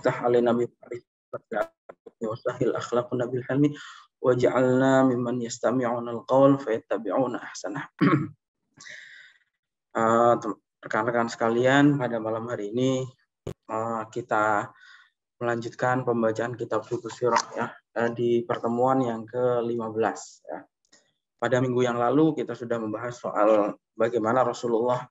waftah alaina bi ma'rifati wa sahhil akhlaqna bil hilmi waj'alna mimman yastami'una al-qaul fayattabi'una ahsanah. Rekan-rekan sekalian, pada malam hari ini kita melanjutkan pembacaan kitab Futuh Sirah ya, di pertemuan yang ke-15 ya. Pada minggu yang lalu kita sudah membahas soal bagaimana Rasulullah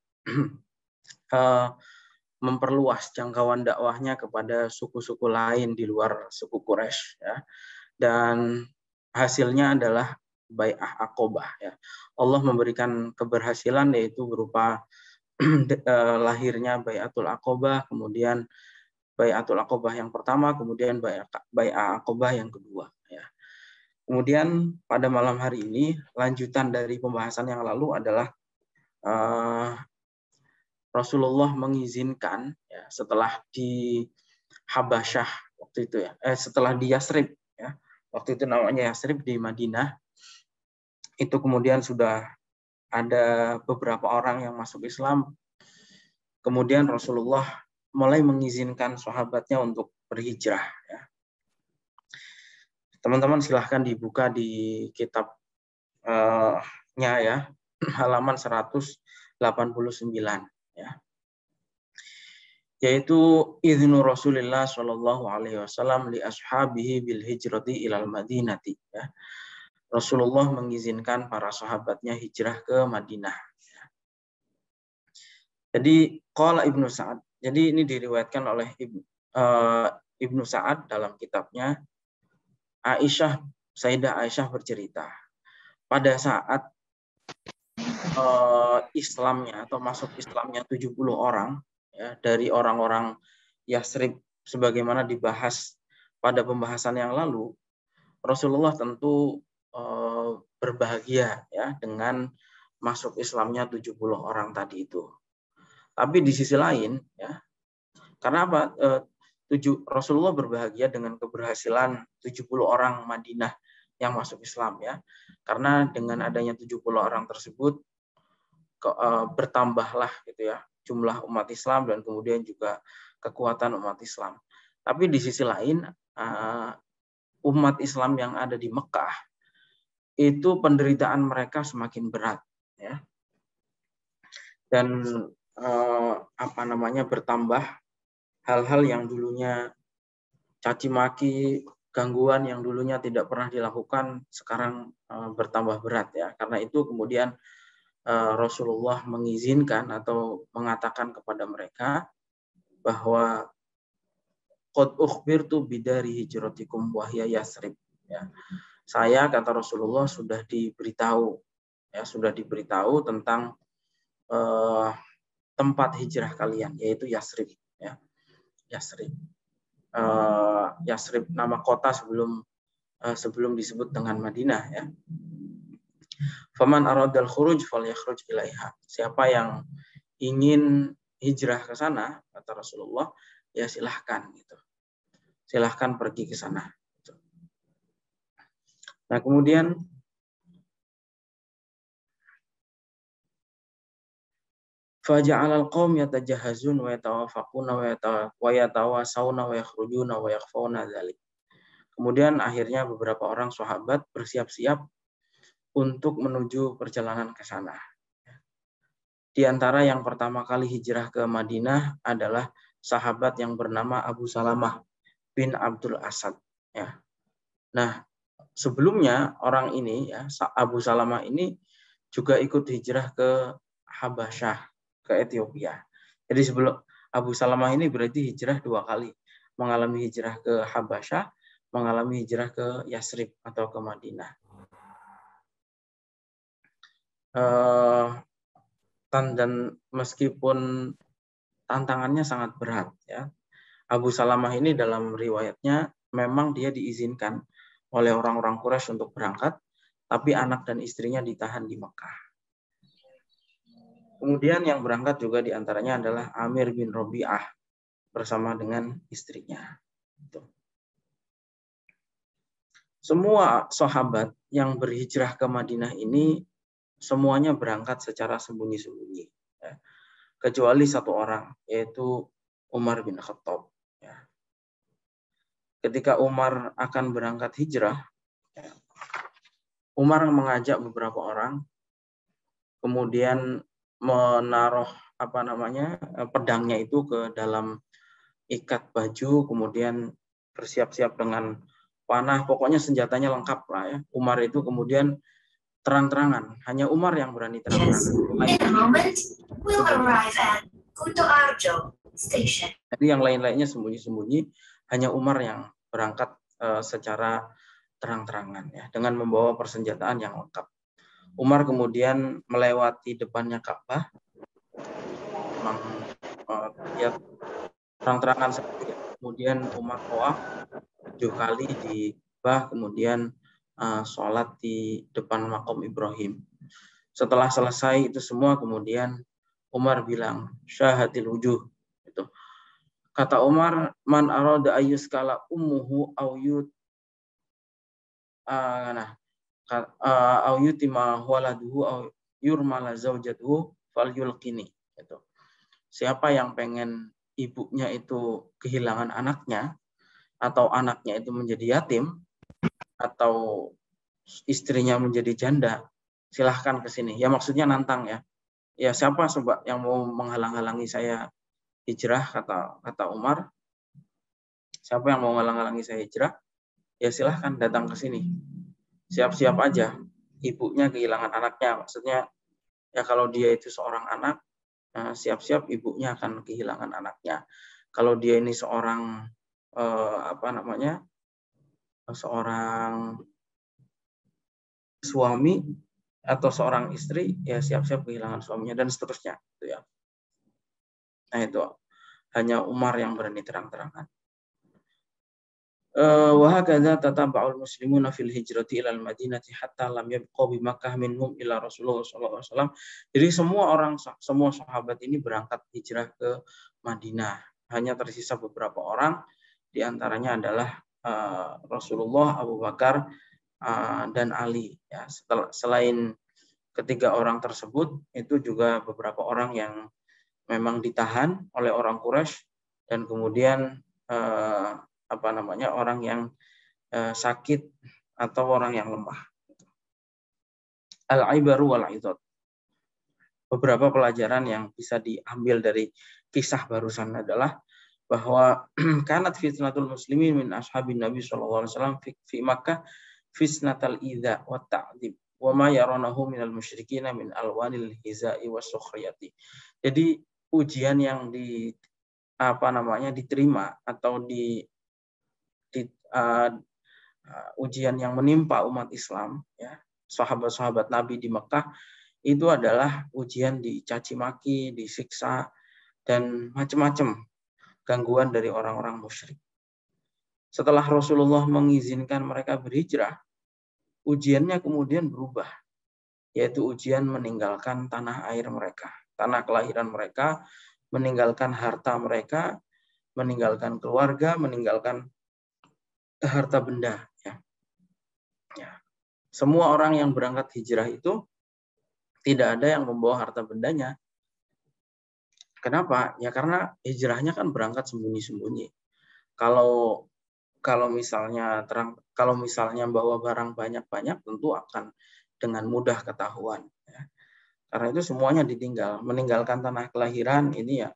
memperluas jangkauan dakwahnya kepada suku-suku lain di luar suku Quraisy ya. Dan hasilnya adalah Bai'ah Aqobah ya. Allah memberikan keberhasilan yaitu berupa lahirnya Bai'atul Aqobah, kemudian Bai'atul Aqobah yang pertama, kemudian Bai'ah Aqobah yang kedua ya. Kemudian pada malam hari ini lanjutan dari pembahasan yang lalu adalah Rasulullah mengizinkan ya, setelah di Habasyah waktu itu ya, setelah di Yasrib ya, waktu itu namanya Yasrib di Madinah, itu kemudian sudah ada beberapa orang yang masuk Islam. Kemudian Rasulullah mulai mengizinkan sahabatnya untuk berhijrah ya. Teman-teman silahkan dibuka di kitabnya ya, halaman 189 ya. Yaitu iznu Rasulullah sallallahu alaihi wasallam li ashabihi bil hijrati ilal Madinati ya. Rasulullah mengizinkan para sahabatnya hijrah ke Madinah. Ya. Jadi qala Ibnu Sa'ad. Jadi ini diriwayatkan oleh Ibnu Sa'ad dalam kitabnya. Sayyidah Aisyah bercerita, pada saat Islamnya atau masuk Islamnya 70 orang ya, dari orang-orang Yasrib sebagaimana dibahas pada pembahasan yang lalu, Rasulullah tentu berbahagia ya dengan masuk Islamnya 70 orang tadi itu. Tapi di sisi lain ya, karena apa? Rasulullah berbahagia dengan keberhasilan 70 orang Madinah yang masuk Islam ya. Karena dengan adanya 70 orang tersebut bertambahlah gitu ya jumlah umat Islam dan kemudian juga kekuatan umat Islam. Tapi di sisi lain umat Islam yang ada di Mekah itu penderitaan mereka semakin berat ya. Dan bertambah hal-hal yang dulunya caci maki, gangguan yang dulunya tidak pernah dilakukan sekarang bertambah berat ya. Karena itu kemudian Rasulullah mengizinkan atau mengatakan kepada mereka bahwa qad ukhbirtu bidari hijratikum wa hiya Yasrib ya. Saya, kata Rasulullah, sudah diberitahu tentang tempat hijrah kalian, yaitu Yasrib ya. Yasrib nama kota sebelum disebut dengan Madinah ya. Faman aradal khuruj falyakhruj ilaiha. Siapa yang ingin hijrah ke sana, kata Rasulullah, ya silahkan gitu. Silahkan pergi ke sana. Nah, kemudian faja'alal qaum yatajahazun wa yatawafaquna wa yatawasawna wa yakhrujuna wa yakhfawna dzalik. Kemudian akhirnya beberapa orang sahabat bersiap-siap untuk menuju perjalanan ke sana. Di antara yang pertama kali hijrah ke Madinah adalah sahabat yang bernama Abu Salamah bin Abdul Asad ya. Nah, sebelumnya orang ini ya, Abu Salamah ini juga ikut hijrah ke Habasyah, ke Ethiopia. Jadi sebelum Abu Salamah ini berarti hijrah dua kali, mengalami hijrah ke Habasyah, mengalami hijrah ke Yasrib atau ke Madinah. Dan meskipun tantangannya sangat berat ya, Abu Salamah ini dalam riwayatnya memang dia diizinkan oleh orang-orang Quraisy untuk berangkat, tapi anak dan istrinya ditahan di Mekah. Kemudian yang berangkat juga diantaranya adalah Amir bin Robi'ah bersama dengan istrinya. Semua sahabat yang berhijrah ke Madinah ini semuanya berangkat secara sembunyi-sembunyi. Ya. Kecuali satu orang, yaitu Umar bin Khattab. Ya. ketika Umar akan berangkat hijrah, Umar mengajak beberapa orang, kemudian menaruh pedangnya itu ke dalam ikat baju, kemudian bersiap-siap dengan panah, pokoknya senjatanya lengkap lah ya. Umar itu kemudian terang-terangan, hanya Umar yang berani terang-terangan. Jadi yang lain-lainnya sembunyi-sembunyi, hanya Umar yang berangkat secara terang-terangan ya, dengan membawa persenjataan yang lengkap. Umar kemudian melewati depannya Ka'bah, dia terang-terangan saja. Kemudian Umar tawaf 7 kali di Ka'bah, kemudian sholat di depan makom Ibrahim. Setelah selesai itu semua, kemudian Umar bilang, syahadil wujuh. Itu. Kata Umar, man arada ayyuskala ummuhu au yutima waladuhu au yurmala zaujatuhu falyulqini. Itu. Siapa yang pengen ibunya itu kehilangan anaknya, atau anaknya itu menjadi yatim, atau istrinya menjadi janda, silahkan ke sini. Ya maksudnya nantang ya. Ya siapa coba yang mau menghalang-halangi saya hijrah, kata Umar. Siapa yang mau menghalang-halangi saya hijrah, ya silahkan datang ke sini. Siap-siap aja. Ibunya kehilangan anaknya. Maksudnya ya kalau dia itu seorang anak, siap-siap ibunya akan kehilangan anaknya. Kalau dia ini seorang seorang suami atau seorang istri, ya siap-siap kehilangan suaminya dan seterusnya. Gitu ya. Nah itu hanya Umar yang berani terang-terangan. Wa hakadza tataba'ul muslimuna fil hijrati ilal madinati hatta lam yabqa bi Makkah minhum illa Rasulullah sallallahu alaihi wasallam. Jadi semua sahabat ini berangkat hijrah ke Madinah. Hanya tersisa beberapa orang, di antaranya adalah Rasulullah, Abu Bakar, dan Ali. Ya, selain ketiga orang tersebut, itu juga beberapa orang yang memang ditahan oleh orang Quraisy dan kemudian orang yang sakit atau orang yang lemah. Al-ibaru wal-idad. Beberapa pelajaran yang bisa diambil dari kisah barusan adalah bahwa kanat fitnatul muslimin min ashabin Nabi sallallahu alaihi wasallam fi Makkah fitnatal idza wa ta'dib wa ma yaronahu minal musyrikin min alwanil hizai wasukhriyati. Jadi ujian yang diterima atau ujian yang menimpa umat Islam, ya, sahabat-sahabat Nabi di Mekah, itu adalah ujian dicaci maki, disiksa, dan macam-macam gangguan dari orang-orang musyrik. Setelah Rasulullah mengizinkan mereka berhijrah, ujiannya kemudian berubah, yaitu ujian meninggalkan tanah air mereka, tanah kelahiran mereka, meninggalkan harta mereka, meninggalkan keluarga, meninggalkan harta benda. Ya. Semua orang yang berangkat hijrah itu tidak ada yang membawa harta bendanya. Kenapa? Ya karena hijrahnya kan berangkat sembunyi-sembunyi. Kalau misalnya bawa barang banyak-banyak, tentu akan dengan mudah ketahuan. Ya. Karena itu semuanya ditinggal. Meninggalkan tanah kelahiran ini ya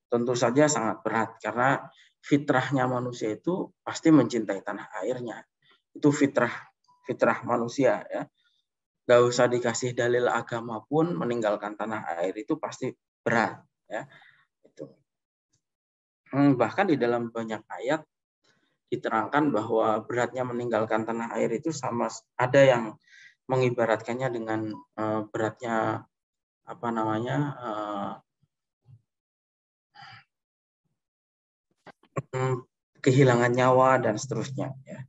tentu saja sangat berat, karena fitrahnya manusia itu pasti mencintai tanah airnya. Itu fitrah manusia ya. Gak usah dikasih dalil agama pun, meninggalkan tanah air itu pasti berat ya. Itu. Bahkan di dalam banyak ayat diterangkan bahwa beratnya meninggalkan tanah air itu sama, ada yang mengibaratkannya dengan beratnya kehilangan nyawa dan seterusnya ya.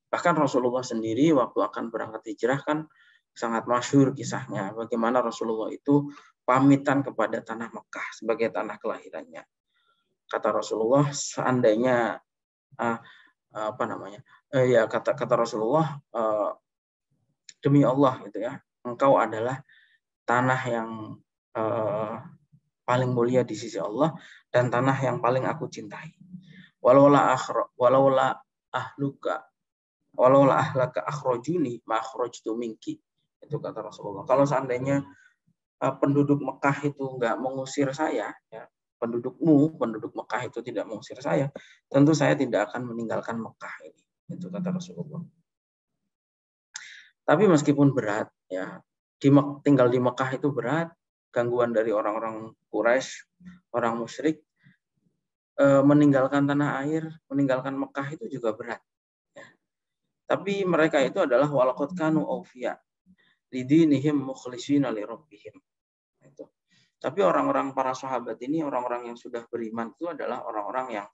Bahkan Rasulullah sendiri waktu akan berangkat hijrah kan sangat masyhur kisahnya, bagaimana Rasulullah itu pamitan kepada tanah Mekah sebagai tanah kelahirannya. Kata Rasulullah, seandainya kata Rasulullah, demi Allah gitu ya, engkau adalah tanah yang paling mulia di sisi Allah dan tanah yang paling aku cintai. walaula ahluka walaula ahlaka akhrajuni ma akhrajtu minki. Itu kata Rasulullah. Kalau seandainya penduduk Mekah itu nggak mengusir saya, ya, penduduk Mekah itu tidak mengusir saya, tentu saya tidak akan meninggalkan Mekah ini. Itu kata Rasulullah. Tapi meskipun berat, ya, tinggal di Mekah itu berat, gangguan dari orang-orang Quraisy, orang musyrik, meninggalkan tanah air, meninggalkan Mekah itu juga berat. Ya. Tapi mereka itu adalah walaqad kanu awfiya lidinihim mukhlishina li rabbihim. Itu. Tapi orang-orang para sahabat ini, orang-orang yang sudah beriman itu adalah orang-orang yang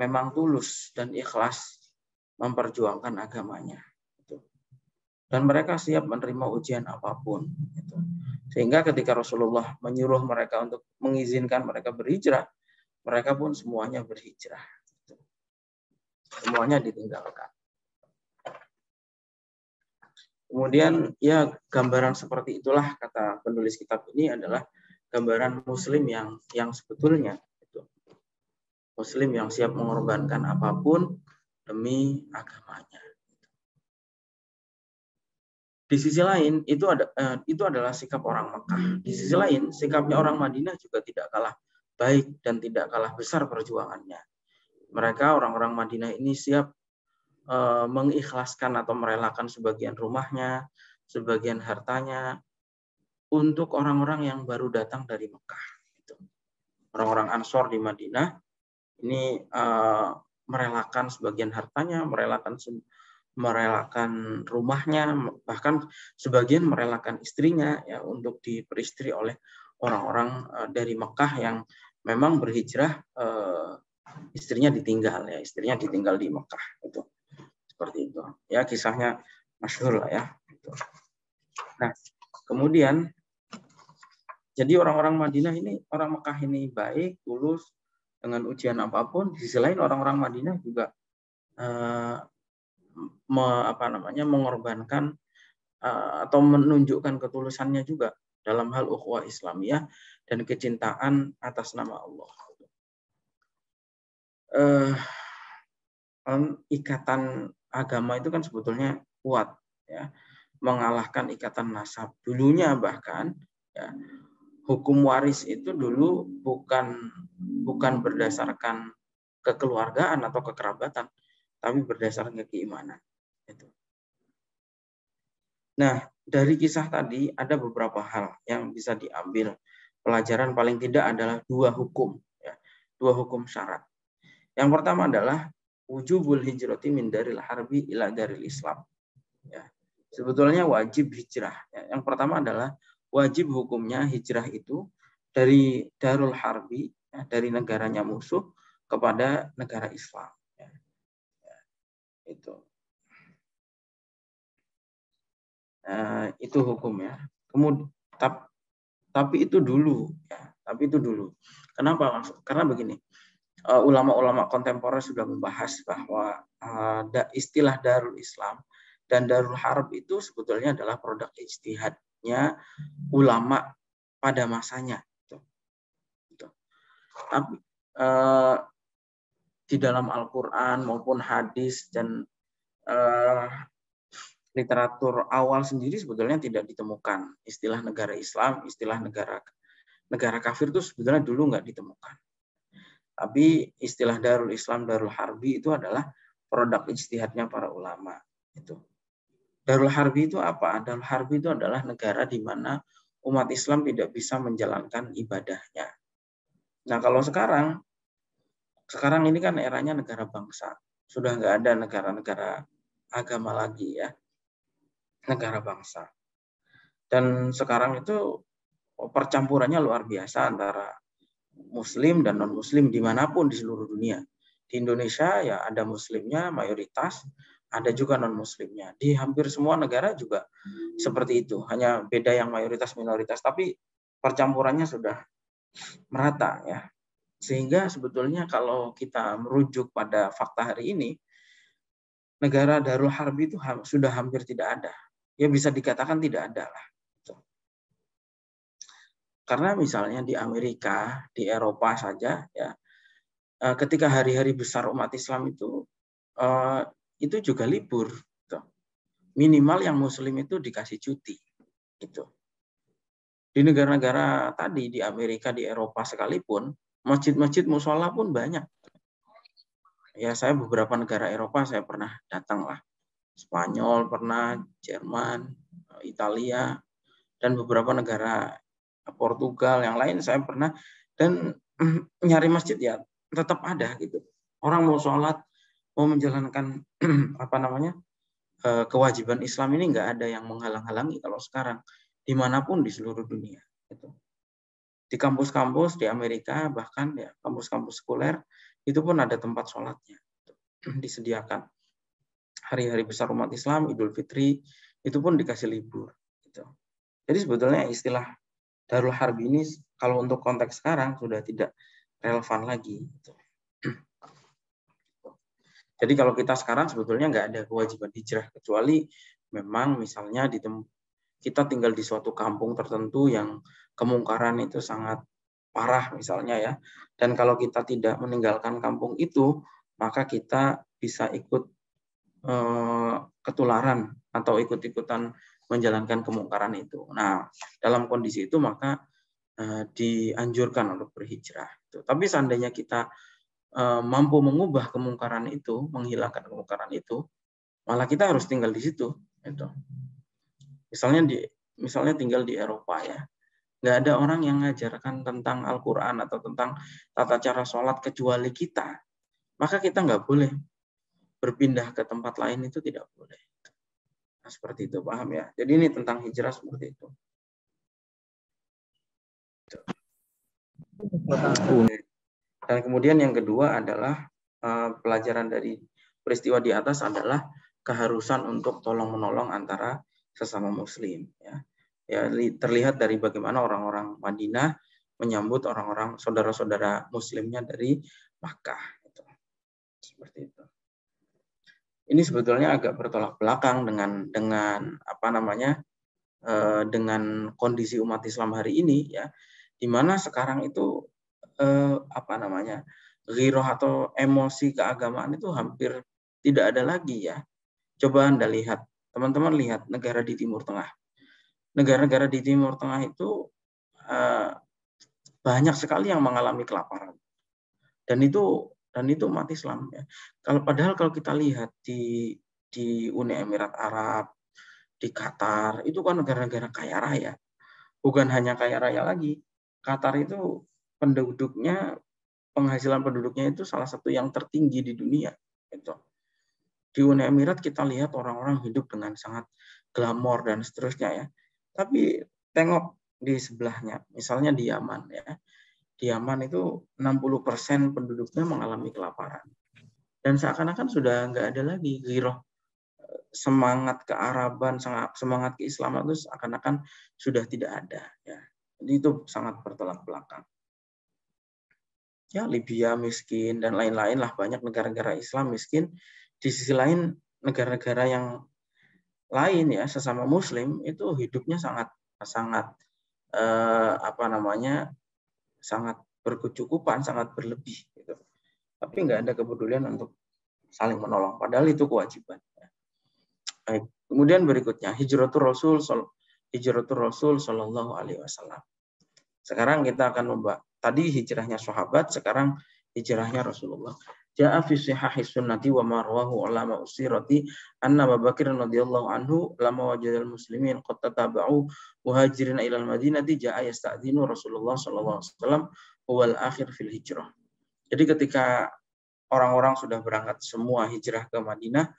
memang tulus dan ikhlas memperjuangkan agamanya. Itu. Dan mereka siap menerima ujian apapun. Itu. Sehingga ketika Rasulullah menyuruh mereka untuk mengizinkan mereka berhijrah, mereka pun semuanya berhijrah. Itu. Semuanya ditinggalkan. Kemudian ya gambaran seperti itulah kata penulis kitab ini adalah gambaran Muslim yang sebetulnya itu. Muslim yang siap mengorbankan apapun demi agamanya. Di sisi lain itu adalah sikap orang Mekah. Di sisi lain sikapnya orang Madinah juga tidak kalah baik dan tidak kalah besar perjuangannya. Mereka orang-orang Madinah ini siap mengikhlaskan atau merelakan sebagian rumahnya, sebagian hartanya untuk orang-orang yang baru datang dari Mekah. Orang-orang Ansor di Madinah ini merelakan sebagian hartanya, merelakan rumahnya, bahkan sebagian merelakan istrinya ya untuk diperistri oleh orang-orang dari Mekah yang memang berhijrah, istrinya ditinggal di Mekah itu. Seperti itu. Ya kisahnya masyhur lah ya. Nah, kemudian jadi orang-orang Madinah ini, orang Mekah ini baik, tulus dengan ujian apapun. Di sisi lain orang-orang Madinah juga mengorbankan atau menunjukkan ketulusannya juga dalam hal ukhuwah Islamiyah dan kecintaan atas nama Allah. Ikatan agama itu kan sebetulnya kuat, ya, mengalahkan ikatan nasab. Dulunya bahkan, ya, hukum waris itu dulu bukan berdasarkan kekeluargaan atau kekerabatan, tapi berdasarkan keimanan. Itu. Nah, dari kisah tadi ada beberapa hal yang bisa diambil pelajaran, paling tidak adalah dua hukum, ya, dua hukum syarat. Yang pertama adalah wujubul hijrati min daril harbi ila daril Islam. Ya, sebetulnya wajib hijrah. Ya, yang pertama adalah wajib hukumnya hijrah itu dari darul harbi, ya, dari negaranya musuh kepada negara Islam. Ya. Ya, itu. Itu hukumnya. Kemudian tapi itu dulu, ya. Tapi itu dulu. Kenapa? Karena begini. Ulama-ulama kontemporer sudah membahas bahwa istilah Darul Islam dan Darul Harb itu sebetulnya adalah produk ijtihadnya ulama pada masanya. Tapi di dalam Al-Quran maupun hadis dan literatur awal sendiri sebetulnya tidak ditemukan istilah negara Islam, istilah negara kafir itu sebetulnya dulu nggak ditemukan. Tapi istilah Darul Islam, Darul Harbi itu adalah produk ijtihadnya para ulama. Itu. Darul Harbi itu apa? Darul Harbi itu adalah negara di mana umat Islam tidak bisa menjalankan ibadahnya. Nah, kalau sekarang ini kan eranya negara bangsa. Sudah nggak ada negara-negara agama lagi ya. Negara bangsa. Dan sekarang itu percampurannya luar biasa antara Muslim dan non-Muslim dimanapun di seluruh dunia. Di Indonesia ya ada Muslimnya mayoritas, ada juga non-Muslimnya. Di hampir semua negara juga seperti itu. Hanya beda yang mayoritas minoritas, tapi percampurannya sudah merata ya. Sehingga sebetulnya kalau kita merujuk pada fakta hari ini, negara Darul Harbi itu sudah hampir tidak ada. Ya bisa dikatakan tidak ada lah. Karena misalnya di Amerika, di Eropa saja, ya ketika hari-hari besar umat Islam itu juga libur. Gitu. Minimal yang Muslim itu dikasih cuti. Gitu. Di negara-negara tadi, di Amerika, di Eropa sekalipun, masjid-masjid musola pun banyak. Ya, saya beberapa negara Eropa saya pernah datang lah. Spanyol pernah, Jerman, Italia, dan beberapa negara Portugal yang lain saya pernah. Dan nyari masjid ya tetap ada gitu. Orang mau sholat, mau menjalankan kewajiban Islam ini nggak ada yang menghalang-halangi kalau sekarang dimanapun di seluruh dunia. Gitu. Di kampus-kampus di Amerika bahkan ya kampus-kampus sekuler itu pun ada tempat sholatnya disediakan. Hari-hari besar umat Islam, Idul Fitri itu pun dikasih libur. Gitu. Jadi sebetulnya istilah Darul Harb ini kalau untuk konteks sekarang sudah tidak relevan lagi. Gitu. Jadi kalau kita sekarang sebetulnya nggak ada kewajiban hijrah kecuali memang misalnya kita tinggal di suatu kampung tertentu yang kemungkaran itu sangat parah misalnya ya. Dan kalau kita tidak meninggalkan kampung itu, maka kita bisa ikut ketularan atau ikut-ikutan menjalankan kemungkaran itu. Nah, dalam kondisi itu maka dianjurkan untuk berhijrah. Tapi seandainya kita mampu mengubah kemungkaran itu, menghilangkan kemungkaran itu, malah kita harus tinggal di situ. Gitu. Misalnya tinggal di Eropa ya, nggak ada orang yang mengajarkan tentang Al-Quran atau tentang tata cara sholat kecuali kita, maka kita nggak boleh berpindah ke tempat lain, itu tidak boleh. Nah, seperti itu, paham ya? Jadi ini tentang hijrah seperti itu. Dan kemudian yang kedua adalah pelajaran dari peristiwa di atas adalah keharusan untuk tolong-menolong antara sesama Muslim. Ya, terlihat dari bagaimana orang-orang Madinah menyambut orang-orang saudara-saudara Muslimnya dari Makkah. Seperti itu. Ini sebetulnya agak bertolak belakang dengan kondisi umat Islam hari ini ya, di mana sekarang itu ghiroh atau emosi keagamaan itu hampir tidak ada lagi ya. Coba Anda lihat, teman-teman lihat negara di Timur Tengah. Negara-negara di Timur Tengah itu banyak sekali yang mengalami kelaparan. Dan itu umat Islam ya. Padahal kalau kita lihat di Uni Emirat Arab, di Qatar, itu kan negara-negara kaya raya. Bukan hanya kaya raya lagi. Qatar itu penghasilan penduduknya itu salah satu yang tertinggi di dunia. Gitu. Di Uni Emirat kita lihat orang-orang hidup dengan sangat glamor dan seterusnya ya. Tapi tengok di sebelahnya, misalnya di Yaman ya. Di Yaman itu 60% penduduknya mengalami kelaparan. Dan seakan-akan sudah nggak ada lagi ghiroh, semangat kearaban, semangat keislaman itu seakan-akan sudah tidak ada. Ya. Jadi itu sangat bertolak belakang. Ya, Libya miskin dan lain-lain lah, banyak negara-negara Islam miskin. Di sisi lain negara-negara yang lain ya sesama Muslim itu hidupnya sangat berkecukupan, sangat berlebih. Gitu. Tapi nggak ada kepedulian untuk saling menolong. Padahal itu kewajiban. Baik. Kemudian berikutnya Hijratul Rasul Shallallahu Alaihi Wasallam. Sekarang kita akan membahas tadi hijrahnya sahabat, sekarang hijrahnya Rasulullah. Ja'a fi sihahis sunnati wa marwahu ulama usirati anna Abu Bakar radhiyallahu anhu lama wajadal muslimin qad tataba'u muhajirin ila al-Madinati ja'a yasta'dinu Rasulullah sallallahu alaihi wasallam wal akhir fil hijrah. Jadi ketika orang-orang sudah berangkat semua hijrah ke Madinah,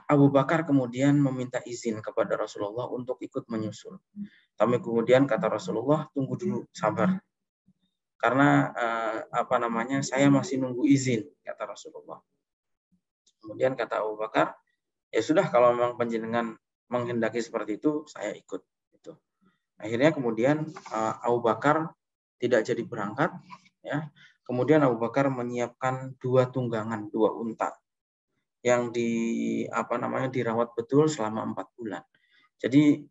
Abu Bakar kemudian meminta izin kepada Rasulullah untuk ikut menyusul. Tapi kemudian kata Rasulullah, tunggu dulu, sabar. Karena saya masih nunggu izin, kata Rasulullah. Kemudian kata Abu Bakar, ya sudah kalau memang panjenengan menghendaki seperti itu, saya ikut. Gitu. Akhirnya kemudian Abu Bakar tidak jadi berangkat. Ya. Kemudian Abu Bakar menyiapkan 2 tunggangan, 2 unta yang dirawat betul selama 4 bulan. Jadi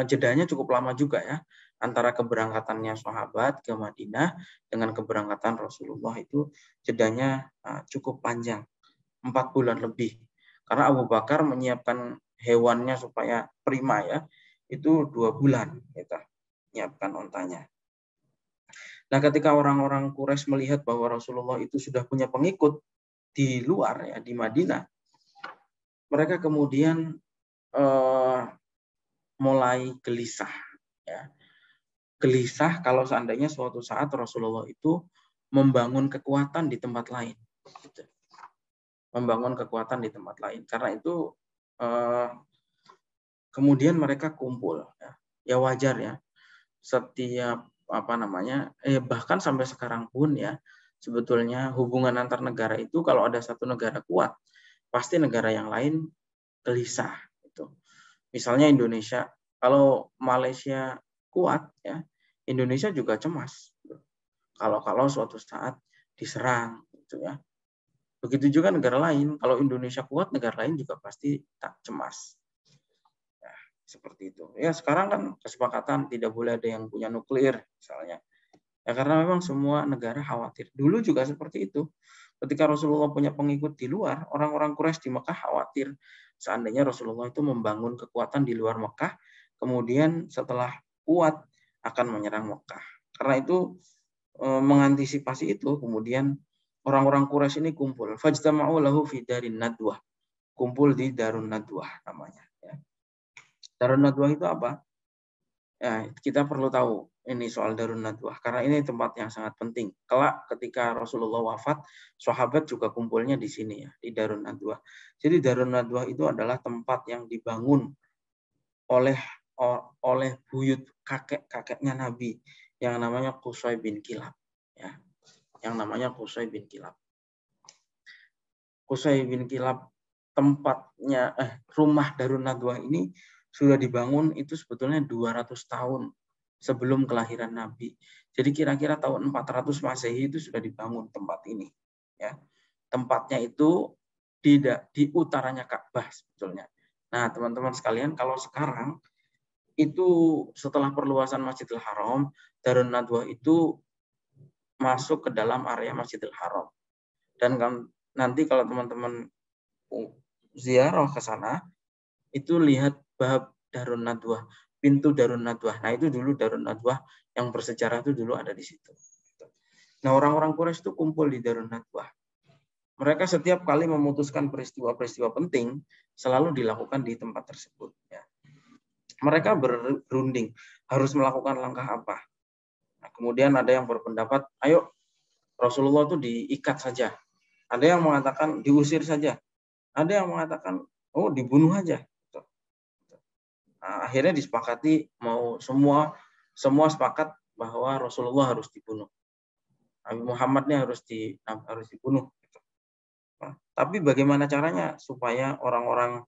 jedanya cukup lama juga ya. antara keberangkatannya sahabat ke Madinah dengan keberangkatan Rasulullah itu jedanya cukup panjang, 4 bulan lebih. Karena Abu Bakar menyiapkan hewannya supaya prima ya, itu 2 bulan kita menyiapkan ontanya. Nah, ketika orang-orang Quraisy melihat bahwa Rasulullah itu sudah punya pengikut di luar ya, di Madinah, mereka kemudian mulai gelisah ya. Gelisah kalau seandainya suatu saat Rasulullah itu membangun kekuatan di tempat lain. Gitu. Membangun kekuatan di tempat lain. Karena itu kemudian mereka kumpul. Ya wajar ya. Setiap bahkan sampai sekarang pun ya, sebetulnya hubungan antar negara itu kalau ada satu negara kuat, pasti negara yang lain gelisah. Gitu. Misalnya Indonesia, kalau Malaysia kuat ya, Indonesia juga cemas. Kalau suatu saat diserang gitu ya. Begitu juga negara lain, kalau Indonesia kuat, negara lain juga pasti tak cemas. Ya, seperti itu. Ya sekarang kan kesepakatan tidak boleh ada yang punya nuklir misalnya. Ya karena memang semua negara khawatir. Dulu juga seperti itu. Ketika Rasulullah punya pengikut di luar, orang-orang Quraisy di Mekah khawatir seandainya Rasulullah itu membangun kekuatan di luar Mekah, kemudian setelah kuat akan menyerang Mekah. Karena itu mengantisipasi itu, kemudian orang-orang Quraisy ini kumpul. Fajtama'u lahu fi darin nadwah. Kumpul di Darun Nadwah namanya. Ya. Darun Nadwah itu apa? Ya, kita perlu tahu ini soal Darun Nadwah karena ini tempat yang sangat penting. Kelak ketika Rasulullah wafat, sahabat juga kumpulnya di sini ya, di Darun Nadwah. Jadi Darun Nadwah itu adalah tempat yang dibangun oleh buyut kakeknya Nabi yang namanya Qusay bin Kilab ya. Yang namanya Qusay bin Kilab. Qusay bin Kilab tempatnya rumah Darun Nadwah ini sudah dibangun itu sebetulnya 200 tahun sebelum kelahiran Nabi. Jadi kira-kira tahun 400 Masehi itu sudah dibangun tempat ini. Ya. Tempatnya itu di utaranya Ka'bah sebetulnya. Nah, teman-teman sekalian, kalau sekarang itu setelah perluasan Masjidil Haram, Darun Nadwah itu masuk ke dalam area Masjidil Haram. Dan nanti kalau teman-teman ziarah ke sana, itu lihat bab Darun Nadwah, pintu Darun Nadwah. Nah, itu dulu Darun Nadwah yang bersejarah itu dulu ada di situ. Nah, orang-orang Quraisy itu kumpul di Darun Nadwah. Mereka setiap kali memutuskan peristiwa-peristiwa penting selalu dilakukan di tempat tersebut. Ya. Mereka berunding harus melakukan langkah apa. Nah, kemudian ada yang berpendapat, ayo Rasulullah itu diikat saja. Ada yang mengatakan diusir saja. Ada yang mengatakan, oh dibunuh aja. Nah, akhirnya disepakati mau semua sepakat bahwa Rasulullah harus dibunuh. Nabi Muhammadnya harus dibunuh. Nah, tapi bagaimana caranya supaya orang-orang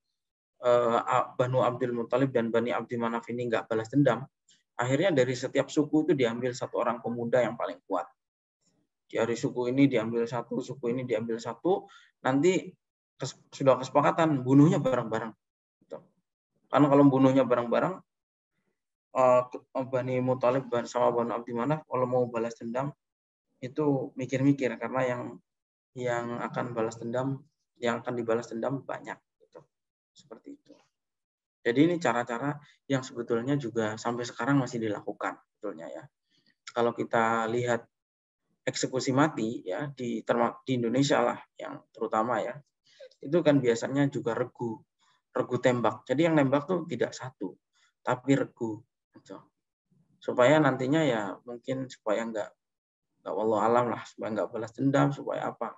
Banu Abdul Muthalib dan Bani Abdi Manaf ini nggak balas dendam? Akhirnya dari setiap suku itu diambil satu orang pemuda yang paling kuat. Dari suku ini diambil satu, suku ini diambil satu. Nanti sudah kesepakatan bunuhnya bareng-bareng. Karena kalau bunuhnya bareng-bareng, Bani Muthalib sama Banu Abdi Manaf kalau mau balas dendam itu mikir-mikir karena yang akan dibalas dendam banyak gitu. Seperti itu. Jadi ini cara-cara yang sebetulnya juga sampai sekarang masih dilakukan sebetulnya ya. Kalau kita lihat eksekusi mati ya di Indonesia lah yang terutama ya. Itu kan biasanya juga regu tembak. Jadi yang nembak tuh tidak satu, tapi regu gitu. Supaya nantinya ya mungkin supaya nggak wallahu alam lah, supaya nggak balas dendam, supaya apa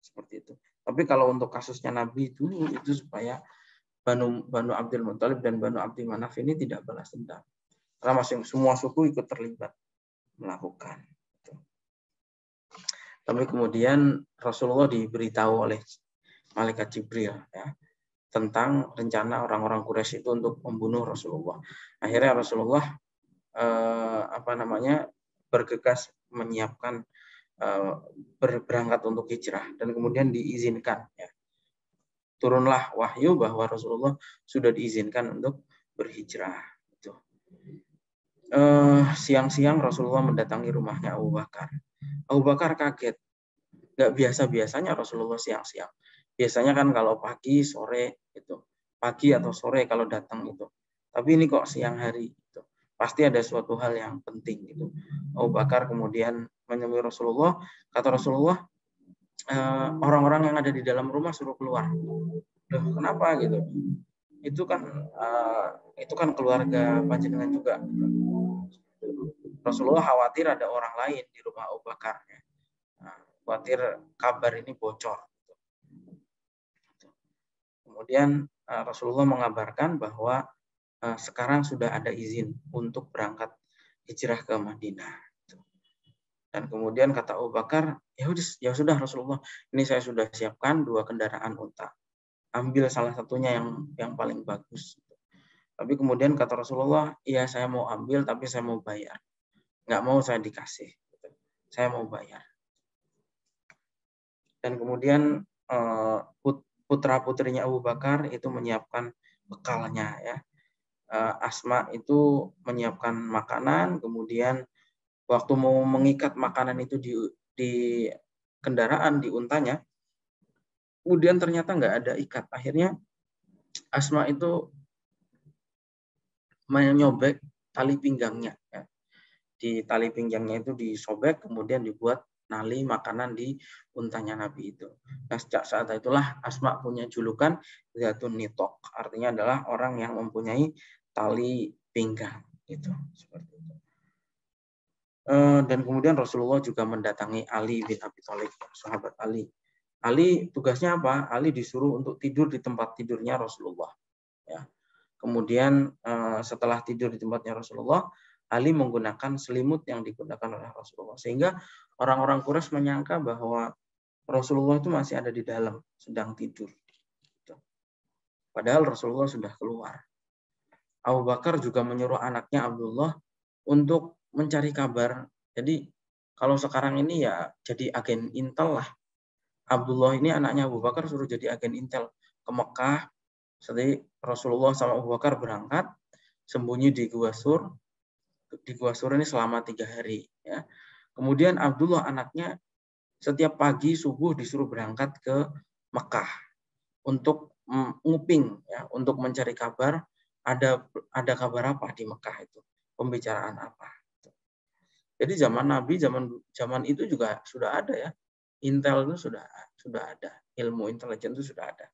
seperti itu. Tapi kalau untuk kasusnya Nabi dulu itu supaya Banu Abdul Muthalib dan Banu Abdi Manaf ini tidak balas dendam. Karena semua suku ikut terlibat melakukan. Gitu. Tapi kemudian Rasulullah diberitahu oleh malaikat Jibril ya, tentang rencana orang-orang Quraisy itu untuk membunuh Rasulullah. Akhirnya Rasulullah bergegas menyiapkan berangkat untuk hijrah dan kemudian diizinkan ya. Turunlah wahyu bahwa Rasulullah sudah diizinkan untuk berhijrah gitu. siang-siang Rasulullah mendatangi rumahnya Abu Bakar. Abu Bakar kaget. Nggak biasa-biasanya Rasulullah siang-siang. Biasanya kan kalau pagi, sore, itu. Pagi atau sore kalau datang itu. Tapi ini kok siang hari. Gitu. Pasti ada suatu hal yang penting. Gitu. Abu Bakar kemudian menemui Rasulullah. Kata Rasulullah, orang-orang yang ada di dalam rumah suruh keluar. Loh, kenapa gitu? Itu kan keluarga panjenengan juga. Rasulullah khawatir ada orang lain di rumah Abu Bakar. Nah, khawatir kabar ini bocor. Kemudian Rasulullah mengabarkan bahwa sekarang sudah ada izin untuk berangkat hijrah ke Madinah. Dan kemudian kata Abu Bakar, ya sudah Rasulullah, ini saya sudah siapkan 2 kendaraan unta. Ambil salah satunya yang paling bagus. Tapi kemudian kata Rasulullah, iya saya mau ambil tapi saya mau bayar. Nggak mau saya dikasih. Saya mau bayar. Dan kemudian putra-putrinya Abu Bakar itu menyiapkan bekalnya ya. Asma itu menyiapkan makanan, kemudian waktu mau mengikat makanan itu di kendaraan, di untanya, kemudian ternyata nggak ada ikat. Akhirnya Asma itu menyobek tali pinggangnya. Ya. Di tali pinggangnya itu disobek, kemudian dibuat nali makanan di untanya Nabi itu. Nah, sejak saat itulah Asma punya julukan Zatun Nitok. Artinya adalah orang yang mempunyai tali pinggang. Gitu. Seperti itu. Dan kemudian Rasulullah juga mendatangi Ali bin Abi Thalib, sahabat Ali. Ali tugasnya apa? Ali disuruh untuk tidur di tempat tidurnya Rasulullah. Ya. Kemudian setelah tidur di tempatnya Rasulullah, Ali menggunakan selimut yang digunakan oleh Rasulullah. Sehingga orang-orang Quraisy menyangka bahwa Rasulullah itu masih ada di dalam, sedang tidur. Padahal Rasulullah sudah keluar. Abu Bakar juga menyuruh anaknya Abdullah untuk mencari kabar. Jadi kalau sekarang ini ya jadi agen Intel lah. Abdullah ini anaknya Abu Bakar suruh jadi agen Intel ke Mekah. Jadi Rasulullah sama Abu Bakar berangkat sembunyi di Gua Sur. Di Gua Sur ini selama 3 hari. Ya. Kemudian Abdullah anaknya setiap pagi subuh disuruh berangkat ke Mekah untuk nguping, ya, untuk mencari kabar ada kabar apa di Mekah itu, pembicaraan apa. Jadi zaman Nabi, zaman itu juga sudah ada ya, Intel itu sudah ada, ilmu intelijen itu sudah ada,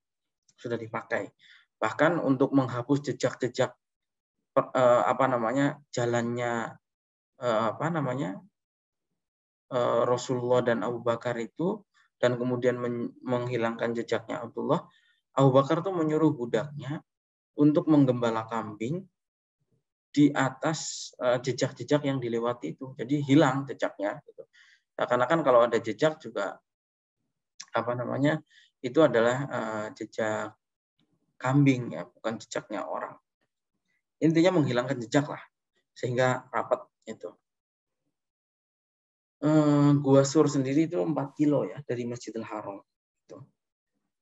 sudah dipakai. Bahkan untuk menghapus jejak-jejak jalannya Rasulullah dan Abu Bakar itu, dan kemudian menghilangkan jejaknya Abdullah, Abu Bakar tuh menyuruh budaknya untuk menggembala kambing di atas jejak-jejak yang dilewati itu. Jadi hilang jejaknya. Gitu. Nah, karena kan kalau ada jejak juga itu adalah jejak kambing ya, bukan jejaknya orang. Intinya menghilangkan jejak lah, sehingga rapat itu. Gua Sur sendiri itu 4 kilo ya dari Masjidil Haram. Gitu.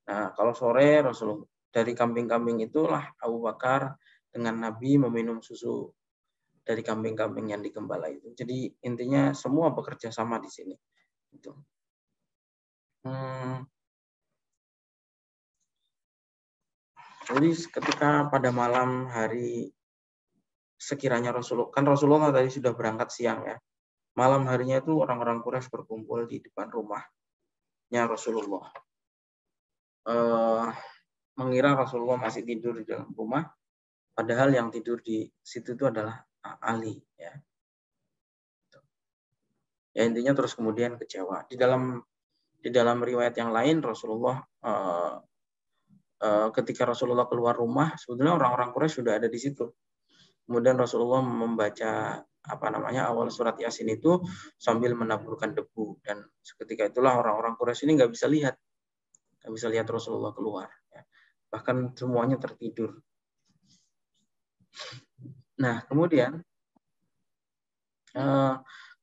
Nah, kalau sore Rasulullah dari kambing-kambing itulah Abu Bakar dengan Nabi meminum susu dari kambing-kambing yang digembala itu. Jadi intinya semua bekerja sama di sini. Gitu. Jadi ketika pada malam hari sekiranya Rasulullah tadi sudah berangkat siang ya. Malam harinya itu orang-orang Quraisy berkumpul di depan rumahnya Rasulullah. Mengira Rasulullah masih tidur di dalam rumah, padahal yang tidur di situ itu adalah Ali. Ya, intinya terus kemudian kecewa. Di dalam riwayat yang lain Rasulullah ketika Rasulullah keluar rumah, sebetulnya orang-orang Quraisy sudah ada di situ. Kemudian Rasulullah membaca awal surat Yasin itu sambil menaburkan debu, dan seketika itulah orang-orang Quraisy ini nggak bisa lihat Rasulullah keluar. Ya. Bahkan semuanya tertidur. Nah, kemudian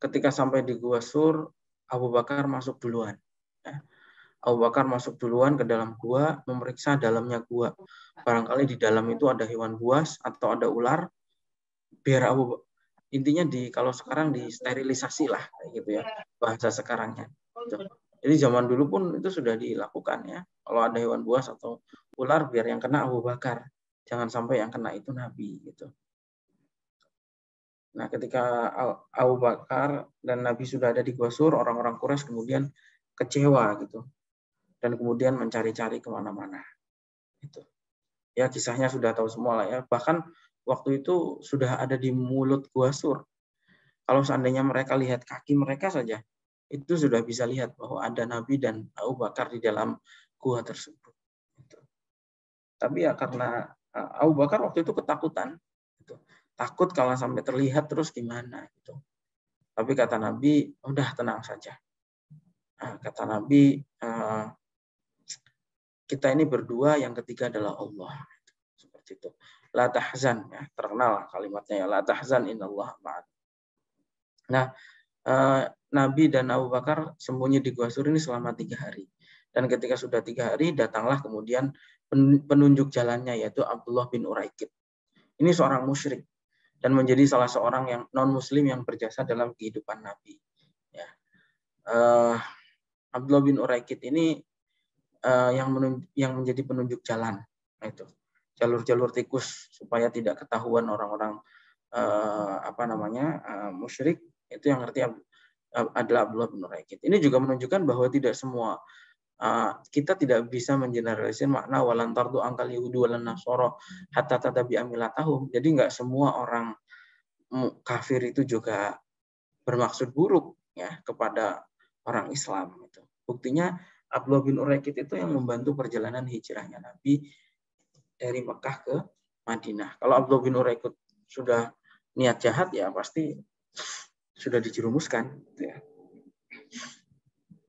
ketika sampai di Gua Sur, Abu Bakar masuk duluan. Ya. Abu Bakar masuk duluan ke dalam gua, memeriksa dalamnya gua. Barangkali di dalam itu ada hewan buas atau ada ular. Biar intinya kalau sekarang disterilisasi lah kayak gitu ya bahasa sekarangnya. Gitu. Jadi zaman dulu pun itu sudah dilakukan ya. Kalau ada hewan buas atau ular biar yang kena Abu Bakar, jangan sampai yang kena itu Nabi gitu. Nah, ketika Abu Bakar dan Nabi sudah ada di Gua Sur, orang-orang Quraisy kemudian kecewa gitu. Dan kemudian mencari-cari kemana-mana. Gitu. Ya, kisahnya sudah tahu semua lah ya. Bahkan waktu itu sudah ada di mulut Gua Sur. Kalau seandainya mereka lihat kaki mereka saja, itu sudah bisa lihat bahwa ada Nabi dan Abu Bakar di dalam gua tersebut. Gitu. Tapi ya karena Abu Bakar waktu itu ketakutan. Gitu. Takut kalau sampai terlihat terus gimana. Gitu. Tapi kata Nabi, udah tenang saja. Kata Nabi, kita ini berdua, yang ketiga adalah Allah. Seperti itu. La tahzan, ya, terkenal kalimatnya ya. La tahzan innallaha ma'ana. Nah, Nabi dan Abu Bakar sembunyi di Gua Sur ini selama 3 hari. Dan ketika sudah 3 hari, datanglah kemudian penunjuk jalannya, yaitu Abdullah bin Uraikid. Ini seorang musyrik dan menjadi salah seorang yang non-muslim yang berjasa dalam kehidupan Nabi. Ya. Abdullah bin Uraikid ini yang menjadi penunjuk jalan. Nah, itu jalur-jalur tikus supaya tidak ketahuan orang-orang musyrik, itu yang ngerti adalah Abdullah bin Uraikid. Ini juga menunjukkan bahwa tidak semua kita tidak bisa mengeneralisir makna walantar tu angkal Yahudi walan Nasoro hatta tatabi amilatahum. Jadi nggak semua orang kafir itu juga bermaksud buruk ya kepada orang Islam. Gitu. Buktinya Abdullah bin Uraikid itu yang membantu perjalanan hijrahnya Nabi dari Mekah ke Madinah. Kalau Abdullah bin Uraikid sudah niat jahat ya pasti sudah dijerumuskan. Gitu ya.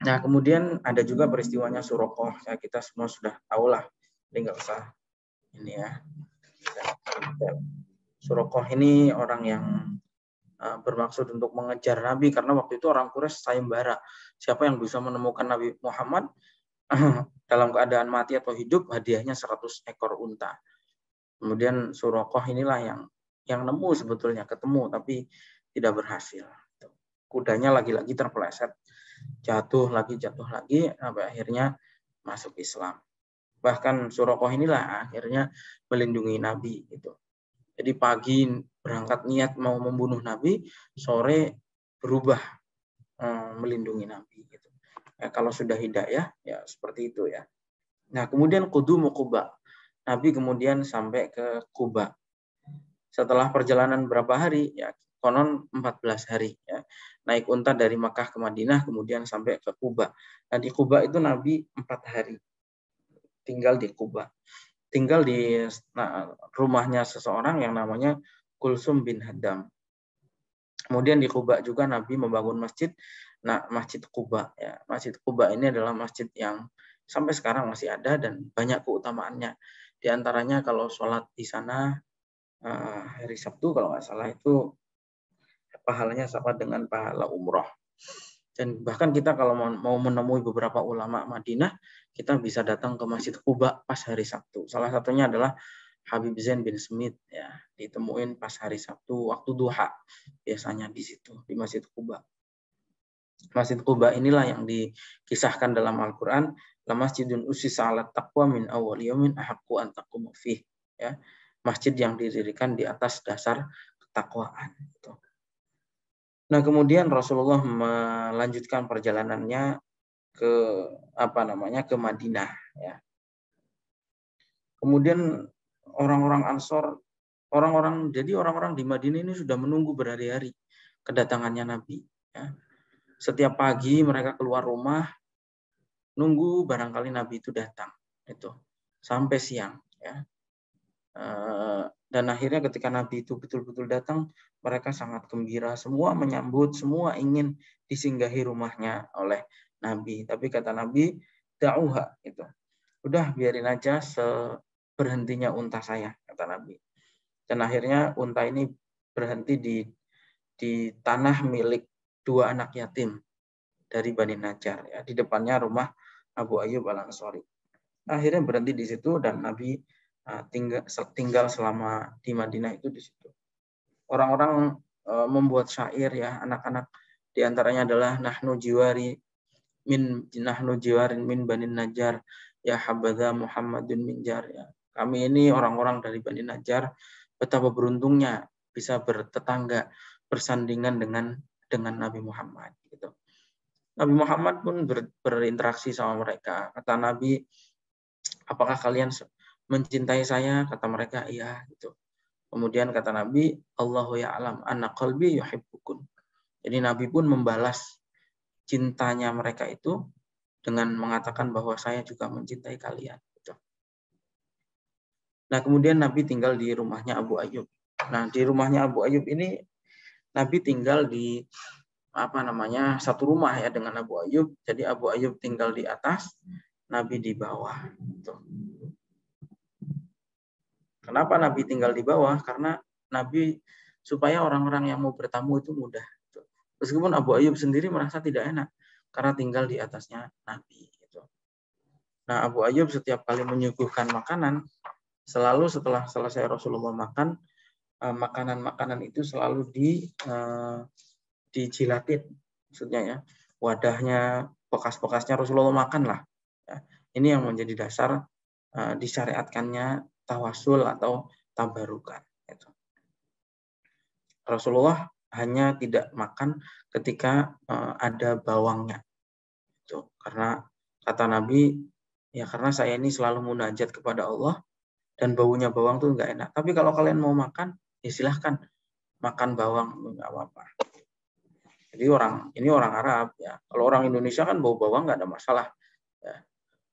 Nah, kemudian ada juga peristiwanya Suraqah. Ya, kita semua sudah tahu lah. Jadi nggak usah ini ya. Suraqah ini orang yang bermaksud untuk mengejar Nabi karena waktu itu orang Quraisy sayembara. Siapa yang bisa menemukan Nabi Muhammad dalam keadaan mati atau hidup, hadiahnya 100 ekor unta. Kemudian Suraqah inilah yang nemu sebetulnya, ketemu tapi tidak berhasil. Kudanya lagi-lagi terpeleset. Jatuh lagi, sampai akhirnya masuk Islam. Bahkan Suraqah inilah akhirnya melindungi Nabi. Gitu. Jadi pagi berangkat niat mau membunuh Nabi, sore berubah melindungi Nabi. Gitu. Ya, kalau sudah hidayah, ya seperti itu ya. Nah, kemudian Qudumu Quba. Nabi kemudian sampai ke Quba. Setelah perjalanan berapa hari? Ya, konon 14 hari. Ya. Naik unta dari Makkah ke Madinah, kemudian sampai ke Quba. Nah, di Quba itu Nabi 4 hari. Tinggal di Quba. Tinggal di rumahnya seseorang yang namanya Kulsum bin Hadam. Kemudian di Quba juga Nabi membangun masjid. Nah, Masjid Quba. Ya. Masjid Quba ini adalah masjid yang sampai sekarang masih ada dan banyak keutamaannya. Di antaranya kalau sholat di sana hari Sabtu kalau nggak salah itu pahalanya sama dengan pahala umroh. Dan bahkan kita kalau mau menemui beberapa ulama Madinah, kita bisa datang ke Masjid Quba pas hari Sabtu. Salah satunya adalah Habib Zain bin Smith ya, ditemuin pas hari Sabtu waktu duha. Biasanya di situ di Masjid Quba. Masjid Quba inilah yang dikisahkan dalam Al-Qur'an, la masjidun ussisa 'ala taqwa min awwal yaumin ahaqqu an taqumu fih. Ya. Masjid yang didirikan di atas dasar ketakwaan. Gitu. Nah, kemudian Rasulullah melanjutkan perjalanannya ke ke Madinah. Ya. Kemudian orang-orang Ansor, orang-orang di Madinah ini sudah menunggu berhari-hari kedatangannya Nabi. Ya. Setiap pagi mereka keluar rumah, nunggu barangkali Nabi itu datang. Itu sampai siang. Ya. Dan akhirnya ketika Nabi itu betul-betul datang, mereka sangat gembira. Semua menyambut, semua ingin disinggahi rumahnya oleh Nabi. Tapi kata Nabi, da'uha. Gitu. Udah biarin aja berhentinya unta saya, kata Nabi. Dan akhirnya unta ini berhenti di tanah milik 2 anak yatim dari Bani Najjar. Ya, di depannya rumah Abu Ayyub Al-Ansari. Akhirnya berhenti di situ dan Nabi tinggal selama di Madinah itu di situ. Orang-orang membuat syair ya anak-anak, di antaranya adalah nahnu jiwarin min Bani Najjar ya habadza Muhammadun minjar ya. Kami ini orang-orang dari Bani Najjar, betapa beruntungnya bisa bertetangga, bersandingan dengan Nabi Muhammad gitu. Nabi Muhammad pun berinteraksi sama mereka. Kata Nabi, apakah kalian mencintai saya? Kata mereka, iya gitu. Kemudian kata Nabi, Allahu ya'lam anna qalbi yuhibbukun. Jadi Nabi pun membalas cintanya mereka itu dengan mengatakan bahwa saya juga mencintai kalian. Gitu. Nah, kemudian Nabi tinggal di rumahnya Abu Ayyub. Nah, di rumahnya Abu Ayyub ini Nabi tinggal di satu rumah ya dengan Abu Ayyub. Jadi Abu Ayyub tinggal di atas, Nabi di bawah. Gitu. Kenapa Nabi tinggal di bawah? Karena Nabi supaya orang-orang yang mau bertamu itu mudah. Gitu. Meskipun Abu Ayyub sendiri merasa tidak enak karena tinggal di atasnya Nabi. Gitu. Nah, Abu Ayyub setiap kali menyuguhkan makanan, selalu setelah selesai Rasulullah makan, makanan-makanan itu selalu dijilatin, maksudnya ya, wadahnya, bekas-bekasnya Rasulullah makan lah. Ya. Ini yang menjadi dasar disyariatkannya tawasul atau tabarukan. Gitu. Rasulullah hanya tidak makan ketika ada bawangnya, gitu. Karena kata Nabi, ya karena saya ini selalu munajat kepada Allah dan baunya bawang tuh nggak enak. Tapi kalau kalian mau makan, ya silahkan makan bawang, nggak apa-apa. Jadi ini orang Arab ya. Kalau orang Indonesia kan bau bawang nggak ada masalah. Ya.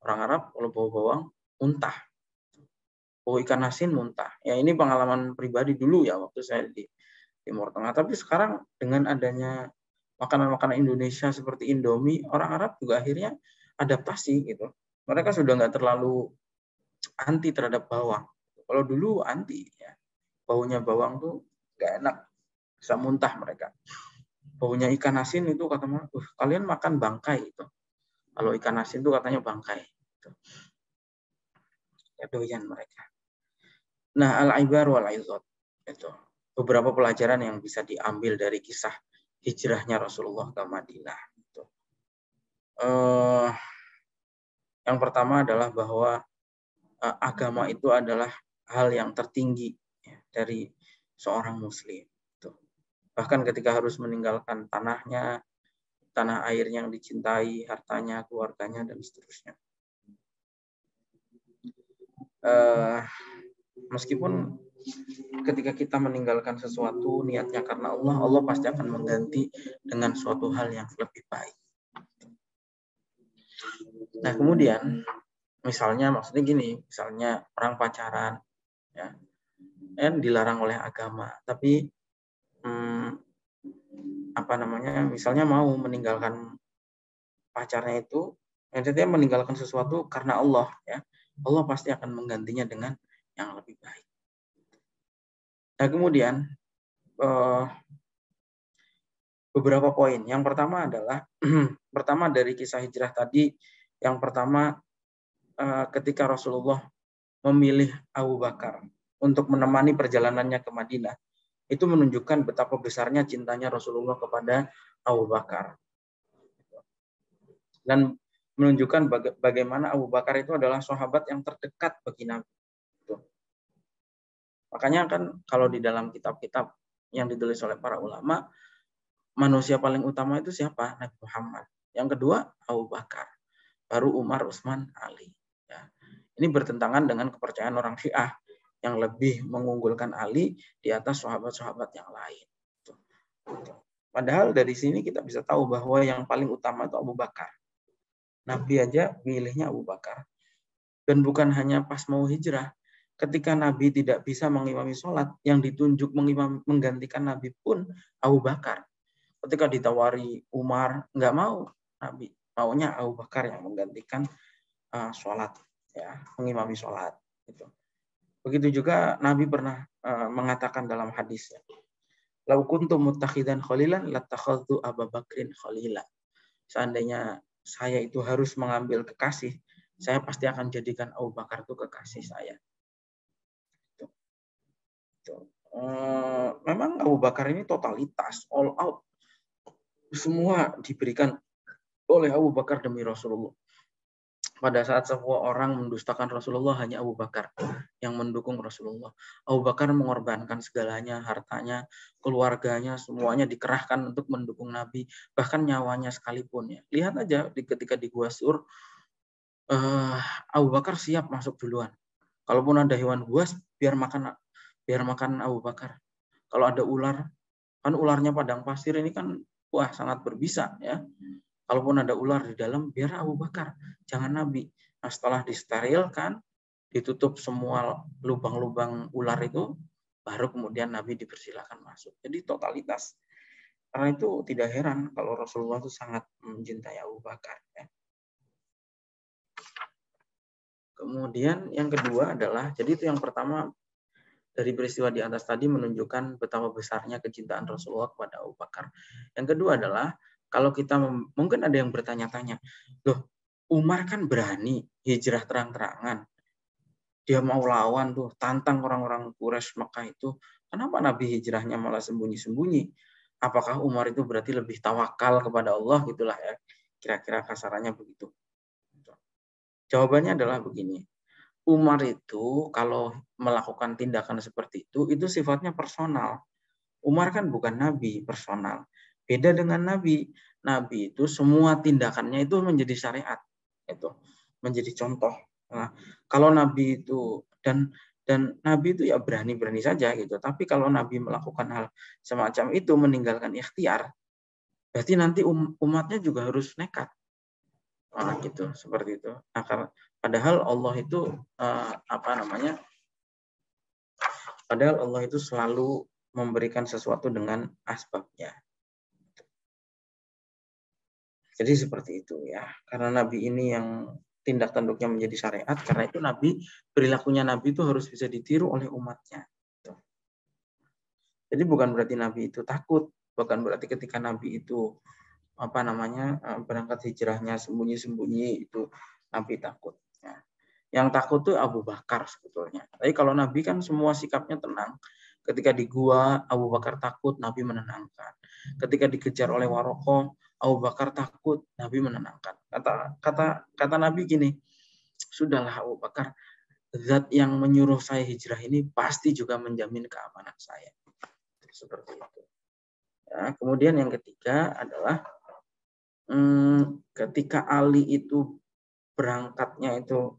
Orang Arab kalau bau bawang muntah, bau ikan asin muntah. Ya ini pengalaman pribadi dulu ya waktu saya di Timur Tengah. Tapi sekarang dengan adanya makanan-makanan Indonesia seperti Indomie, orang Arab juga akhirnya adaptasi gitu. Mereka sudah nggak terlalu anti terhadap bawang. Kalau dulu anti ya, baunya bawang tuh nggak enak, bisa muntah mereka. Baunya ikan asin itu katanya, kalian makan bangkai itu. Kalau ikan asin itu katanya bangkai. Gitu. Ya doyan mereka. Nah, al-ibar wal-izot itu beberapa pelajaran yang bisa diambil dari kisah hijrahnya Rasulullah ke Madinah. Gitu. Yang pertama adalah bahwa agama itu adalah hal yang tertinggi ya, dari seorang muslim. Gitu. Bahkan ketika harus meninggalkan tanahnya, tanah air yang dicintai, hartanya, keluarganya, dan seterusnya. Meskipun ketika kita meninggalkan sesuatu, niatnya karena Allah, Allah pasti akan mengganti dengan suatu hal yang lebih baik. Nah, kemudian, maksudnya gini, misalnya orang pacaran, ya, dilarang oleh agama, tapi misalnya mau meninggalkan pacarnya itu, dia meninggalkan sesuatu karena Allah, ya, Allah pasti akan menggantinya dengan yang lebih baik. Nah, kemudian beberapa poin. Yang pertama adalah pertama dari kisah hijrah tadi, yang pertama ketika Rasulullah memilih Abu Bakar untuk menemani perjalanannya ke Madinah, itu menunjukkan betapa besarnya cintanya Rasulullah kepada Abu Bakar. Dan menunjukkan bagaimana Abu Bakar itu adalah sahabat yang terdekat bagi Nabi. Makanya kan kalau di dalam kitab-kitab yang ditulis oleh para ulama, manusia paling utama itu siapa? Nabi Muhammad. Yang kedua, Abu Bakar. Baru Umar, Utsman, Ali. Ya. Ini bertentangan dengan kepercayaan orang Syiah yang lebih mengunggulkan Ali di atas sahabat-sahabat yang lain. Padahal dari sini kita bisa tahu bahwa yang paling utama itu Abu Bakar. Nabi aja pilihnya Abu Bakar. Dan bukan hanya pas mau hijrah. Ketika Nabi tidak bisa mengimami sholat, yang ditunjuk menggantikan Nabi pun Abu Bakar. Ketika ditawari Umar, nggak mau Nabi. Maunya Abu Bakar yang menggantikan sholat, ya, mengimami sholat. Gitu. Begitu juga Nabi pernah mengatakan dalam hadisnya, "Lau kuntu muttakhidan khalilan latakhadtu Abu Bakrin khalila." Seandainya saya itu harus mengambil kekasih, saya pasti akan jadikan Abu Bakar itu kekasih saya. memang Abu Bakar ini totalitas, all out. Semua diberikan oleh Abu Bakar demi Rasulullah. Pada saat semua orang mendustakan Rasulullah, hanya Abu Bakar yang mendukung Rasulullah. Abu Bakar mengorbankan segalanya, hartanya, keluarganya, semuanya dikerahkan untuk mendukung Nabi, bahkan nyawanya sekalipun. Ya. Lihat aja ketika di Gua Sur, Abu Bakar siap masuk duluan. Kalaupun ada hewan buas, biar makan Abu Bakar. Kalau ada ular, kan ularnya padang pasir ini kan wah sangat berbisa ya. Kalaupun ada ular di dalam, biar Abu Bakar, jangan Nabi. Nah, setelah disterilkan, ditutup semua lubang-lubang ular itu, baru kemudian Nabi dipersilakan masuk. Jadi totalitas. Karena itu tidak heran kalau Rasulullah itu sangat mencintai Abu Bakar. Ya. Kemudian yang kedua adalah, jadi itu yang pertama, dari peristiwa di atas tadi menunjukkan betapa besarnya kecintaan Rasulullah kepada Abu Bakar. Yang kedua adalah, kalau kita mungkin ada yang bertanya-tanya, loh Umar kan berani hijrah terang-terangan, dia mau lawan tuh, tantang orang-orang Quraisy Mekah itu, kenapa Nabi hijrahnya malah sembunyi-sembunyi? Apakah Umar itu berarti lebih tawakal kepada Allah gitulah ya, kira-kira kasarannya begitu. Jawabannya adalah begini, Umar itu kalau melakukan tindakan seperti itu sifatnya personal. Umar kan bukan nabi personal. Beda dengan nabi. Nabi itu semua tindakannya itu menjadi syariat. Itu menjadi contoh. Nah, kalau nabi itu dan nabi itu ya berani-berani saja gitu. Tapi kalau nabi melakukan hal semacam itu meninggalkan ikhtiar, berarti nanti umatnya juga harus nekat. Nah, gitu, seperti itu. Nah, padahal Allah itu padahal Allah itu selalu memberikan sesuatu dengan asbabnya. Jadi seperti itu ya. Karena Nabi ini yang tindak tanduknya menjadi syariat, karena itu perilakunya Nabi itu harus bisa ditiru oleh umatnya. Jadi bukan berarti Nabi itu takut, bukan berarti ketika Nabi itu berangkat hijrahnya sembunyi-sembunyi itu Nabi takut. Ya. Yang takut tuh Abu Bakar sebetulnya. Tapi kalau Nabi kan semua sikapnya tenang. Ketika di gua Abu Bakar takut, Nabi menenangkan. Ketika dikejar oleh Warokoh, Abu Bakar takut, Nabi menenangkan. Kata Nabi gini, sudahlah Abu Bakar, zat yang menyuruh saya hijrah ini pasti juga menjamin keamanan saya. Seperti itu. Ya, kemudian yang ketiga adalah ketika Ali itu berangkatnya itu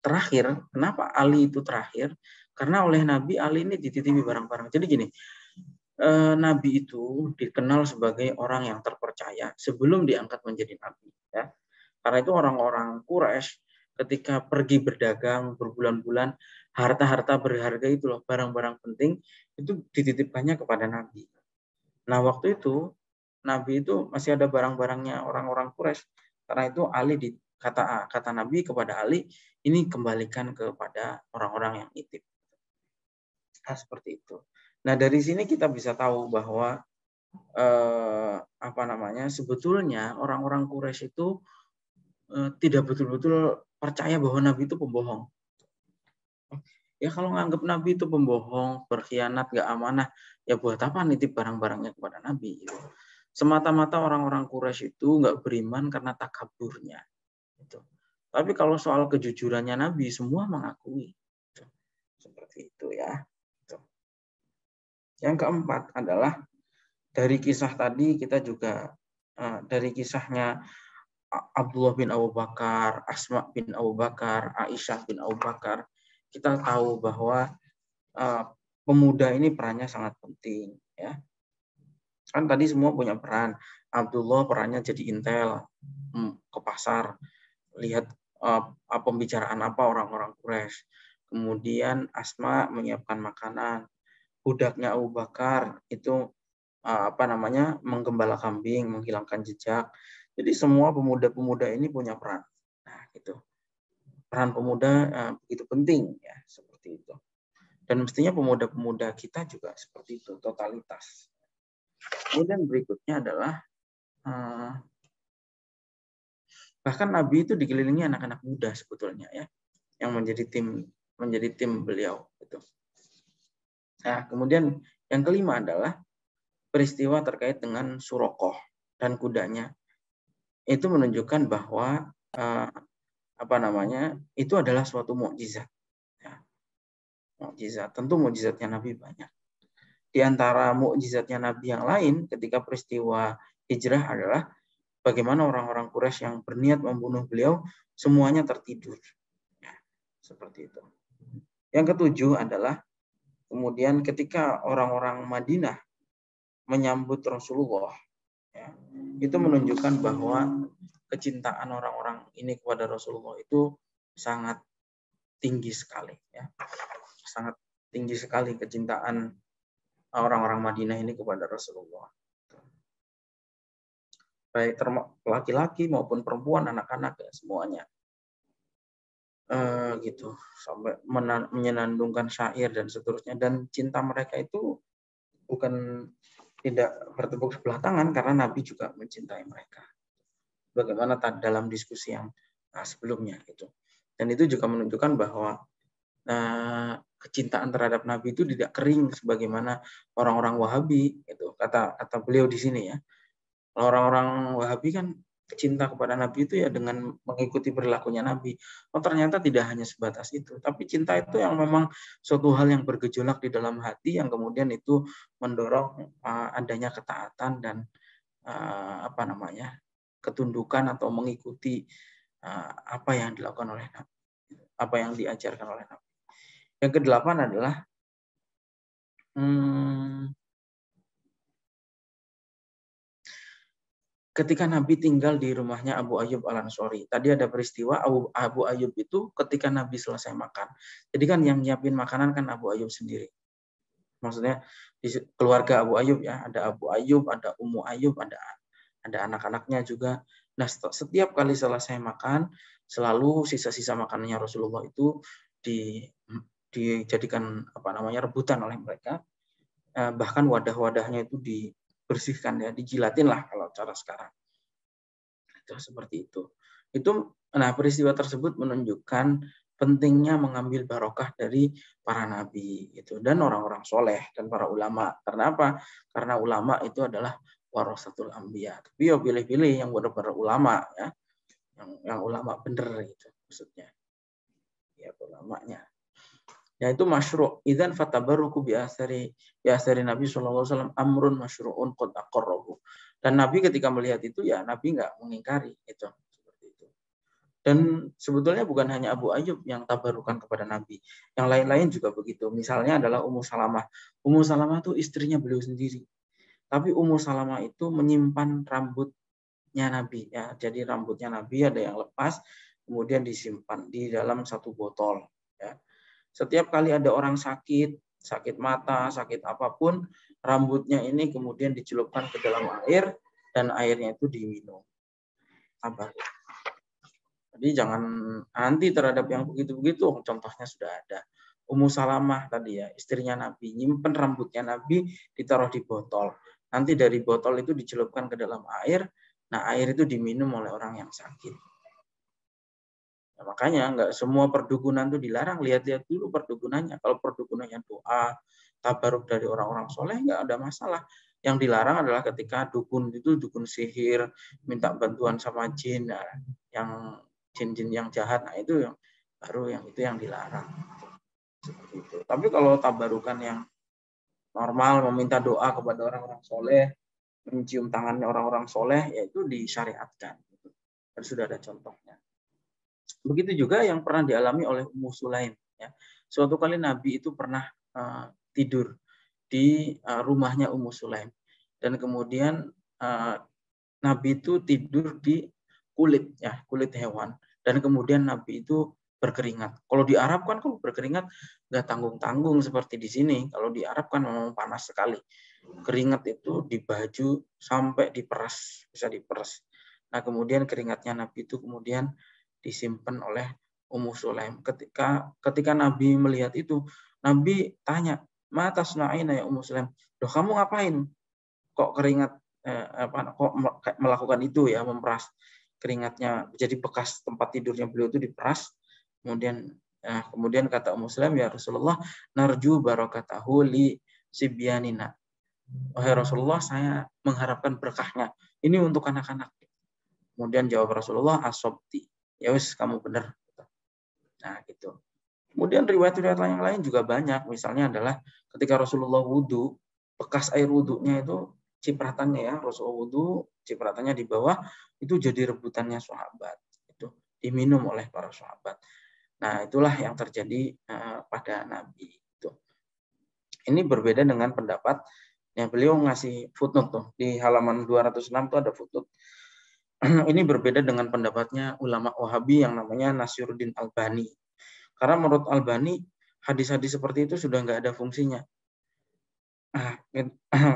terakhir. Kenapa Ali itu terakhir? Karena oleh Nabi Ali ini dititipi barang-barang. Jadi gini, Nabi itu dikenal sebagai orang yang terpercaya sebelum diangkat menjadi Nabi. Ya. Karena itu orang-orang Quraisy ketika pergi berdagang berbulan-bulan, harta-harta berharga itu loh, barang-barang penting itu dititipkannya kepada Nabi. Nah waktu itu Nabi itu masih ada barang-barangnya orang-orang Quraisy. Karena itu Ali kata Nabi kepada Ali, ini kembalikan kepada orang-orang yang nitip. Nah, seperti itu. Nah, dari sini kita bisa tahu bahwa sebetulnya orang-orang Quraisy itu tidak betul-betul percaya bahwa Nabi itu pembohong. Ya kalau nganggap Nabi itu pembohong, berkhianat, gak amanah, ya buat apa nitip barang-barangnya kepada Nabi? Gitu. Semata-mata orang-orang Quraisy itu nggak beriman karena takaburnya. Gitu. Tapi kalau soal kejujurannya Nabi, semua mengakui. Gitu. Seperti itu ya. Gitu. Yang keempat adalah dari kisah tadi kita juga dari kisahnya Abdullah bin Abu Bakar, Asma bin Abu Bakar, Aisyah bin Abu Bakar, kita tahu bahwa pemuda ini perannya sangat penting. Ya. Kan tadi semua punya peran. Abdullah perannya jadi intel, ke pasar, lihat pembicaraan apa orang-orang Quraisy. Kemudian Asma menyiapkan makanan. Budaknya Abu Bakar itu menggembala kambing, menghilangkan jejak. Jadi semua pemuda-pemuda ini punya peran. Nah, gitu. Peran pemuda begitu penting ya, seperti itu. Dan mestinya pemuda-pemuda kita juga seperti itu, totalitas. Kemudian berikutnya adalah bahkan Nabi itu dikelilingi anak-anak muda sebetulnya ya, yang menjadi tim beliau. Gitu. Nah, kemudian yang kelima adalah peristiwa terkait dengan Surokoh dan kudanya. Itu menunjukkan bahwa itu adalah suatu mukjizat. Ya, mukjizat. Tentu mukjizatnya Nabi banyak. Di antara mukjizatnya Nabi yang lain ketika peristiwa hijrah adalah bagaimana orang-orang Quraisy yang berniat membunuh beliau semuanya tertidur. Ya, seperti itu. Yang ketujuh adalah kemudian ketika orang-orang Madinah menyambut Rasulullah, ya, itu menunjukkan bahwa kecintaan orang-orang ini kepada Rasulullah itu sangat tinggi sekali, ya, sangat tinggi sekali kecintaan orang-orang Madinah ini kepada Rasulullah. Baik laki-laki maupun perempuan, anak-anak, ya, semuanya. Gitu, sampai menyenandungkan syair dan seterusnya. Dan cinta mereka itu bukan tidak bertepuk sebelah tangan karena Nabi juga mencintai mereka. Bagaimana dalam diskusi yang sebelumnya itu. Dan itu juga menunjukkan bahwa kecintaan terhadap Nabi itu tidak kering sebagaimana orang-orang Wahabi itu kata beliau di sini, ya. Orang-orang Wahabi kan cinta kepada Nabi itu ya dengan mengikuti perilakunya Nabi. Ternyata tidak hanya sebatas itu, tapi cinta itu yang memang suatu hal yang bergejolak di dalam hati yang kemudian itu mendorong adanya ketaatan dan ketundukan atau mengikuti apa yang dilakukan oleh Nabi, apa yang diajarkan oleh Nabi. Yang kedelapan adalah ketika Nabi tinggal di rumahnya Abu Ayyub Al-Ansori. Tadi ada peristiwa Abu Ayyub itu ketika Nabi selesai makan. Jadi kan yang nyiapin makanan kan Abu Ayyub sendiri. Maksudnya di keluarga Abu Ayyub, ya, ada Abu Ayyub, ada Ummu Ayyub, ada anak-anaknya juga. Nah, setiap kali selesai makan, selalu sisa-sisa makanannya Rasulullah itu dijadikan rebutan oleh mereka. Bahkan wadah-wadahnya itu dibersihkan, ya, dijilatin lah kalau cara sekarang. Itu seperti itu. Peristiwa tersebut menunjukkan pentingnya mengambil barokah dari para nabi itu dan orang-orang soleh dan para ulama. Kenapa? Karena ulama itu adalah warasatul anbiya. Tapi ya pilih-pilih yang benar-benar ulama, ya. Yang ulama bener gitu maksudnya. Ya, ulamanya. Yaitu masyru'. Idzan fatabarruku bi asari Nabi sallallahu alaihi wasallam amrun masyru'un qad aqarrahu. Dan Nabi ketika melihat itu, ya Nabi enggak mengingkari itu. Seperti itu. Dan sebetulnya bukan hanya Abu Ayyub yang tabarukan kepada Nabi. Yang lain-lain juga begitu. Misalnya adalah Ummu Salamah. Ummu Salamah itu istrinya beliau sendiri. Tapi Ummu Salamah itu menyimpan rambutnya Nabi, ya. Jadi rambutnya Nabi ada yang lepas kemudian disimpan di dalam satu botol, ya. Setiap kali ada orang sakit mata, sakit apapun, rambutnya ini kemudian dicelupkan ke dalam air dan airnya itu diminum. Jadi jangan anti terhadap yang begitu-begitu. Contohnya sudah ada. Ummu Salamah tadi, ya, istrinya Nabi, nyimpen rambutnya Nabi ditaruh di botol. Nanti dari botol itu dicelupkan ke dalam air. Nah, air itu diminum oleh orang yang sakit. Nah, makanya nggak semua perdukunan itu dilarang. Lihat-lihat dulu perdukunannya. Kalau perdukunannya doa, tabaruk dari orang-orang soleh, nggak ada masalah. Yang dilarang adalah ketika dukun itu dukun sihir, minta bantuan sama jin, nah, yang jin-jin yang jahat, nah itu yang baru yang dilarang. Seperti itu. Tapi kalau tabarukan yang normal, meminta doa kepada orang-orang soleh, mencium tangannya orang-orang soleh, yaitu disyariatkan. Dan sudah ada contohnya. Begitu juga yang pernah dialami oleh Ummu Sulaim. Ya. Suatu kali Nabi itu pernah tidur di rumahnya Ummu Sulaim. Dan kemudian Nabi itu tidur di kulit, ya, kulit hewan. Dan kemudian Nabi itu berkeringat. Kalau di Arab kan kalau berkeringat nggak tanggung-tanggung seperti di sini. Kalau di Arab kan memang panas sekali. Keringat itu di baju sampai diperas, bisa diperas. Nah, kemudian keringatnya Nabi itu kemudian disimpan oleh Ummu Sulaim. Ketika Nabi melihat itu, Nabi tanya, "Ma tasna'ina ya Ummu Sulaim?" "Loh, kamu ngapain? Kok keringat kok melakukan itu, ya, memeras keringatnya, jadi bekas tempat tidurnya beliau itu diperas, kemudian Nah, kemudian kata Muslim, ya Rasulullah, narju barakatahu li sibyanina. Wahai Rasulullah, saya mengharapkan berkahnya. Ini untuk anak-anak. Kemudian jawab Rasulullah, asobti. Ya wis, kamu benar. Nah, gitu. Kemudian riwayat-riwayat yang lain juga banyak. Misalnya adalah ketika Rasulullah wudhu, bekas air wudhunya itu cipratannya ya, Rasulullah wudhu, cipratannya di bawah, itu jadi rebutannya sahabat. Itu diminum oleh para sahabat. Nah, itulah yang terjadi pada Nabi. Itu. Ini berbeda dengan pendapat yang beliau ngasih footnote tuh. Di halaman 206 tuh ada footnote. Ini berbeda dengan pendapatnya ulama Wahabi yang namanya Nasiruddin Albani. Karena menurut Albani, hadis-hadis seperti itu sudah nggak ada fungsinya.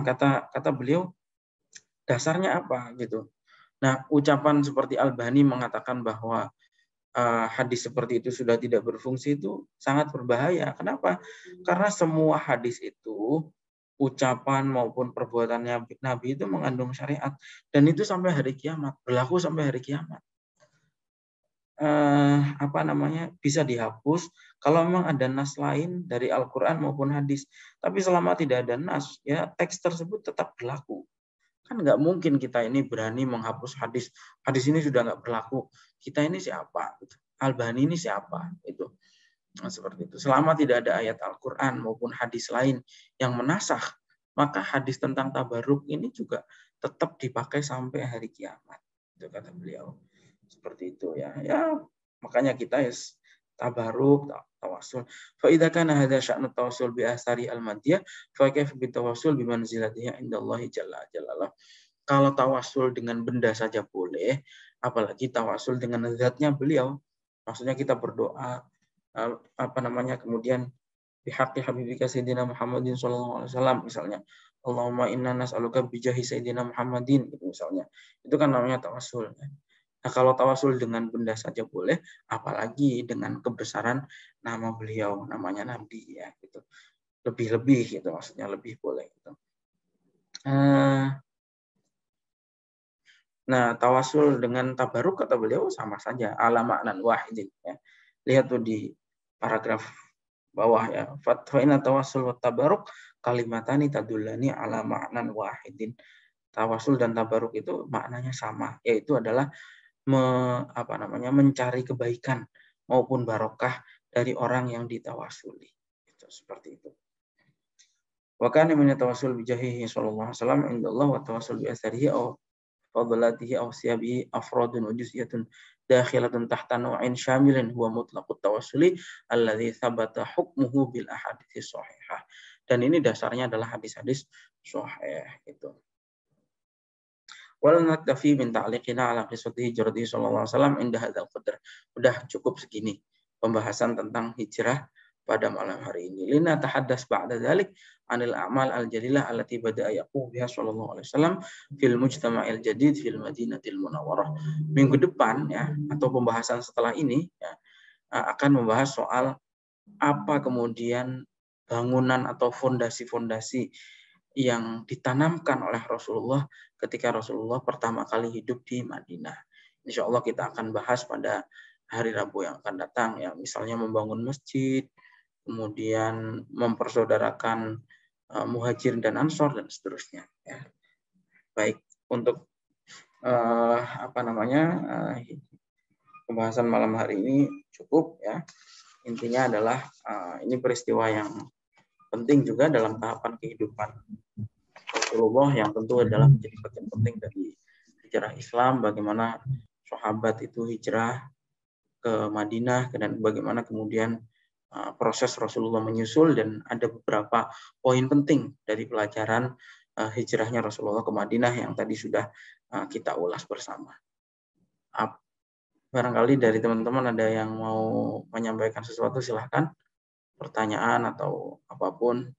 Kata beliau, dasarnya apa gitu. Nah, ucapan seperti Albani mengatakan bahwa hadis seperti itu sudah tidak berfungsi itu sangat berbahaya. Kenapa? Karena semua hadis itu, ucapan maupun perbuatannya Nabi itu mengandung syariat. Dan itu sampai hari kiamat. Berlaku sampai hari kiamat. Bisa dihapus kalau memang ada nas lain dari Al-Quran maupun hadis. Tapi selama tidak ada nas, ya teks tersebut tetap berlaku. Kan nggak mungkin kita ini berani menghapus hadis. Hadis ini sudah nggak berlaku. Kita ini siapa? Albani ini siapa? Itu. Nah, seperti itu. Selama tidak ada ayat Al-Quran maupun hadis lain yang menasakh, maka hadis tentang tabaruk ini juga tetap dipakai sampai hari kiamat. Itu kata beliau. Seperti itu ya. Ya, makanya kita tabaruk, tawasul. Fa idza kana hadza sya'nu tawassul bi asari al-madiyah, fa kayfa bi tawassul bi manzilatihi indallahi jalla jalaluhu. Kalau tawasul dengan benda saja boleh, apalagi tawasul dengan zatnya beliau. Maksudnya kita berdoa kemudian bihaqqi habibika sayyidina Muhammadin sallallahu alaihi wasallam misalnya. Allahumma inna nas'aluka bijahi sayyidina Muhammadin gitu misalnya. Itu kan namanya tawasul. Nah, kalau tawasul dengan benda saja boleh, apalagi dengan kebesaran nama beliau, namanya Nabi ya gitu. Lebih-lebih gitu maksudnya lebih boleh gitu. Nah, tawasul dengan tabaruk kata beliau sama saja, ala maknan wahidin ya. Lihat tuh di paragraf bawah ya. Fatwa tawasul wa tabaruk kalimatani tadullani ala maknan wahidin. Tawasul dan tabaruk itu maknanya sama, yaitu adalah mencari kebaikan maupun barokah dari orang yang ditawasuli. Itu seperti itu. Wa kana min tawassul bi jahihi sallallahu alaihi wasallam indallah wa tawassul bi asarihi aw fadlatihi aw siyabihi afradun wa juz'iyatun dakhilatun tahta naw'in syamilin huwa mutlaqut tawassuli alladzi thabata hukmuhu bil ahadits shahihah. Dan ini dasarnya adalah hadis-hadis sahih itu. Wal naktafi min ta'liqina ala qissati hijrati sallallahu alaihi wasallam inda hadzal qadar. Udah cukup segini pembahasan tentang hijrah pada malam hari ini. Lina tahaddas ba'da dzalik anil a'mal al-jalilah allati bada'a yaqum biha sallallahu alaihi wasallam fil mujtama'il jadid fil Madinatil Munawwarah. Minggu depan ya atau pembahasan setelah ini ya akan membahas soal apa kemudian bangunan atau fondasi-fondasi yang ditanamkan oleh Rasulullah ketika Rasulullah pertama kali hidup di Madinah. Insya Allah kita akan bahas pada hari Rabu yang akan datang, ya misalnya membangun masjid, kemudian mempersaudarakan muhajir dan ansor dan seterusnya. Ya. Baik untuk pembahasan malam hari ini cukup ya. Intinya adalah ini peristiwa yang penting juga dalam tahapan kehidupan Rasulullah yang tentu adalah menjadi bagian penting dari hijrah Islam, bagaimana sahabat itu hijrah ke Madinah dan bagaimana kemudian proses Rasulullah menyusul, dan ada beberapa poin penting dari pelajaran hijrahnya Rasulullah ke Madinah yang tadi sudah kita ulas bersama. Barangkali dari teman-teman ada yang mau menyampaikan sesuatu, silahkan. Pertanyaan atau apapun,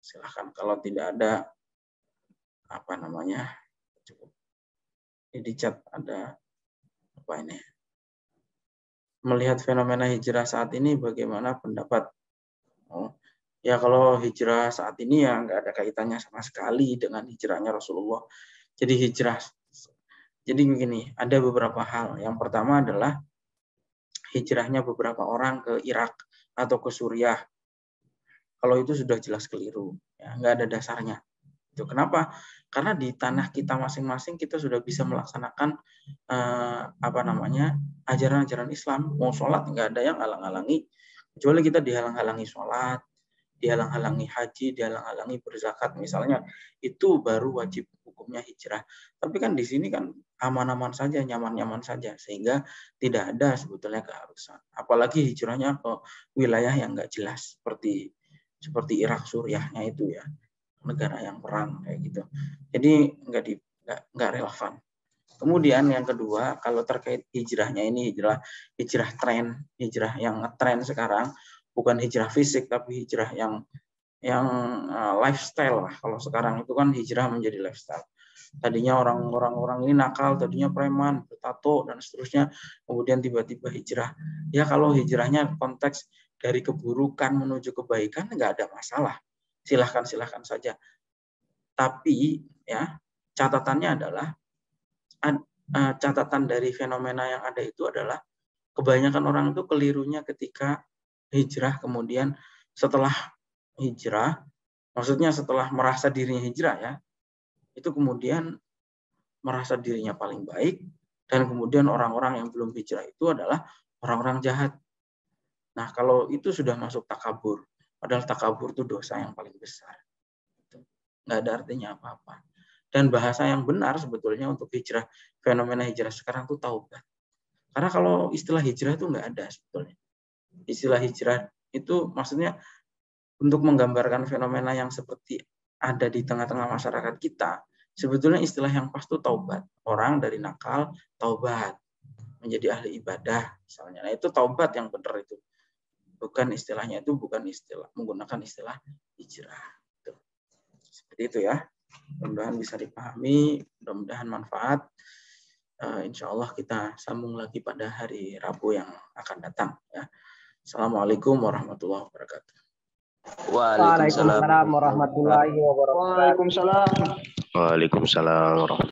silahkan. Kalau tidak ada cukup. Di chat ada apa ini? Melihat fenomena hijrah saat ini, bagaimana pendapat? Ya kalau hijrah saat ini ya nggak ada kaitannya sama sekali dengan hijrahnya Rasulullah. Jadi begini, ada beberapa hal. Yang pertama adalah hijrahnya beberapa orang ke Irak atau ke Suriah. Kalau itu sudah jelas keliru, ya, nggak ada dasarnya. Itu kenapa? Karena di tanah kita masing-masing kita sudah bisa melaksanakan ajaran-ajaran Islam. Mau sholat nggak ada yang halang-halangi, kecuali kita dihalang-halangi sholat, dihalang-halangi haji, dihalang-halangi berzakat misalnya, itu baru wajib hukumnya hijrah. Tapi kan di sini kan aman-aman saja, nyaman-nyaman saja, sehingga tidak ada sebetulnya keharusan. Apalagi hijrahnya ke wilayah yang nggak jelas seperti Irak, Suriahnya itu ya, negara yang perang kayak gitu. Jadi nggak relevan. Kemudian yang kedua, kalau terkait hijrahnya ini hijrah tren, hijrah yang ngetren sekarang, bukan hijrah fisik tapi hijrah yang lifestyle lah. Kalau sekarang itu kan hijrah menjadi lifestyle. Tadinya orang ini nakal, tadinya preman, bertato dan seterusnya, kemudian tiba-tiba hijrah. Ya kalau hijrahnya konteks dari keburukan menuju kebaikan nggak ada masalah. Silahkan saja. Tapi ya catatannya adalah catatan dari fenomena yang ada itu adalah kebanyakan orang itu kelirunya ketika hijrah, kemudian setelah hijrah, maksudnya setelah merasa dirinya hijrah ya, itu kemudian merasa dirinya paling baik, dan kemudian orang-orang yang belum hijrah itu adalah orang-orang jahat. Nah, kalau itu sudah masuk takabur, padahal takabur itu dosa yang paling besar. Nggak ada artinya apa-apa. Dan bahasa yang benar sebetulnya untuk hijrah, fenomena hijrah sekarang itu taubat. Karena kalau istilah hijrah itu nggak ada sebetulnya. Istilah hijrah itu maksudnya untuk menggambarkan fenomena yang seperti ada di tengah-tengah masyarakat kita, sebetulnya istilah yang pas itu taubat. Orang dari nakal, taubat. Menjadi ahli ibadah, misalnya. Nah, itu taubat yang benar itu. Bukan istilahnya itu, menggunakan istilah hijrah. Seperti itu ya. Mudah-mudahan bisa dipahami, mudah-mudahan manfaat. Insya Allah kita sambung lagi pada hari Rabu yang akan datang. Ya. Assalamualaikum warahmatullahi wabarakatuh. Waalaikumsalam warahmatullahi wabarakatuh. Waalaikumsalam. Waalaikumsalam warahmatullahi wabarakatuh.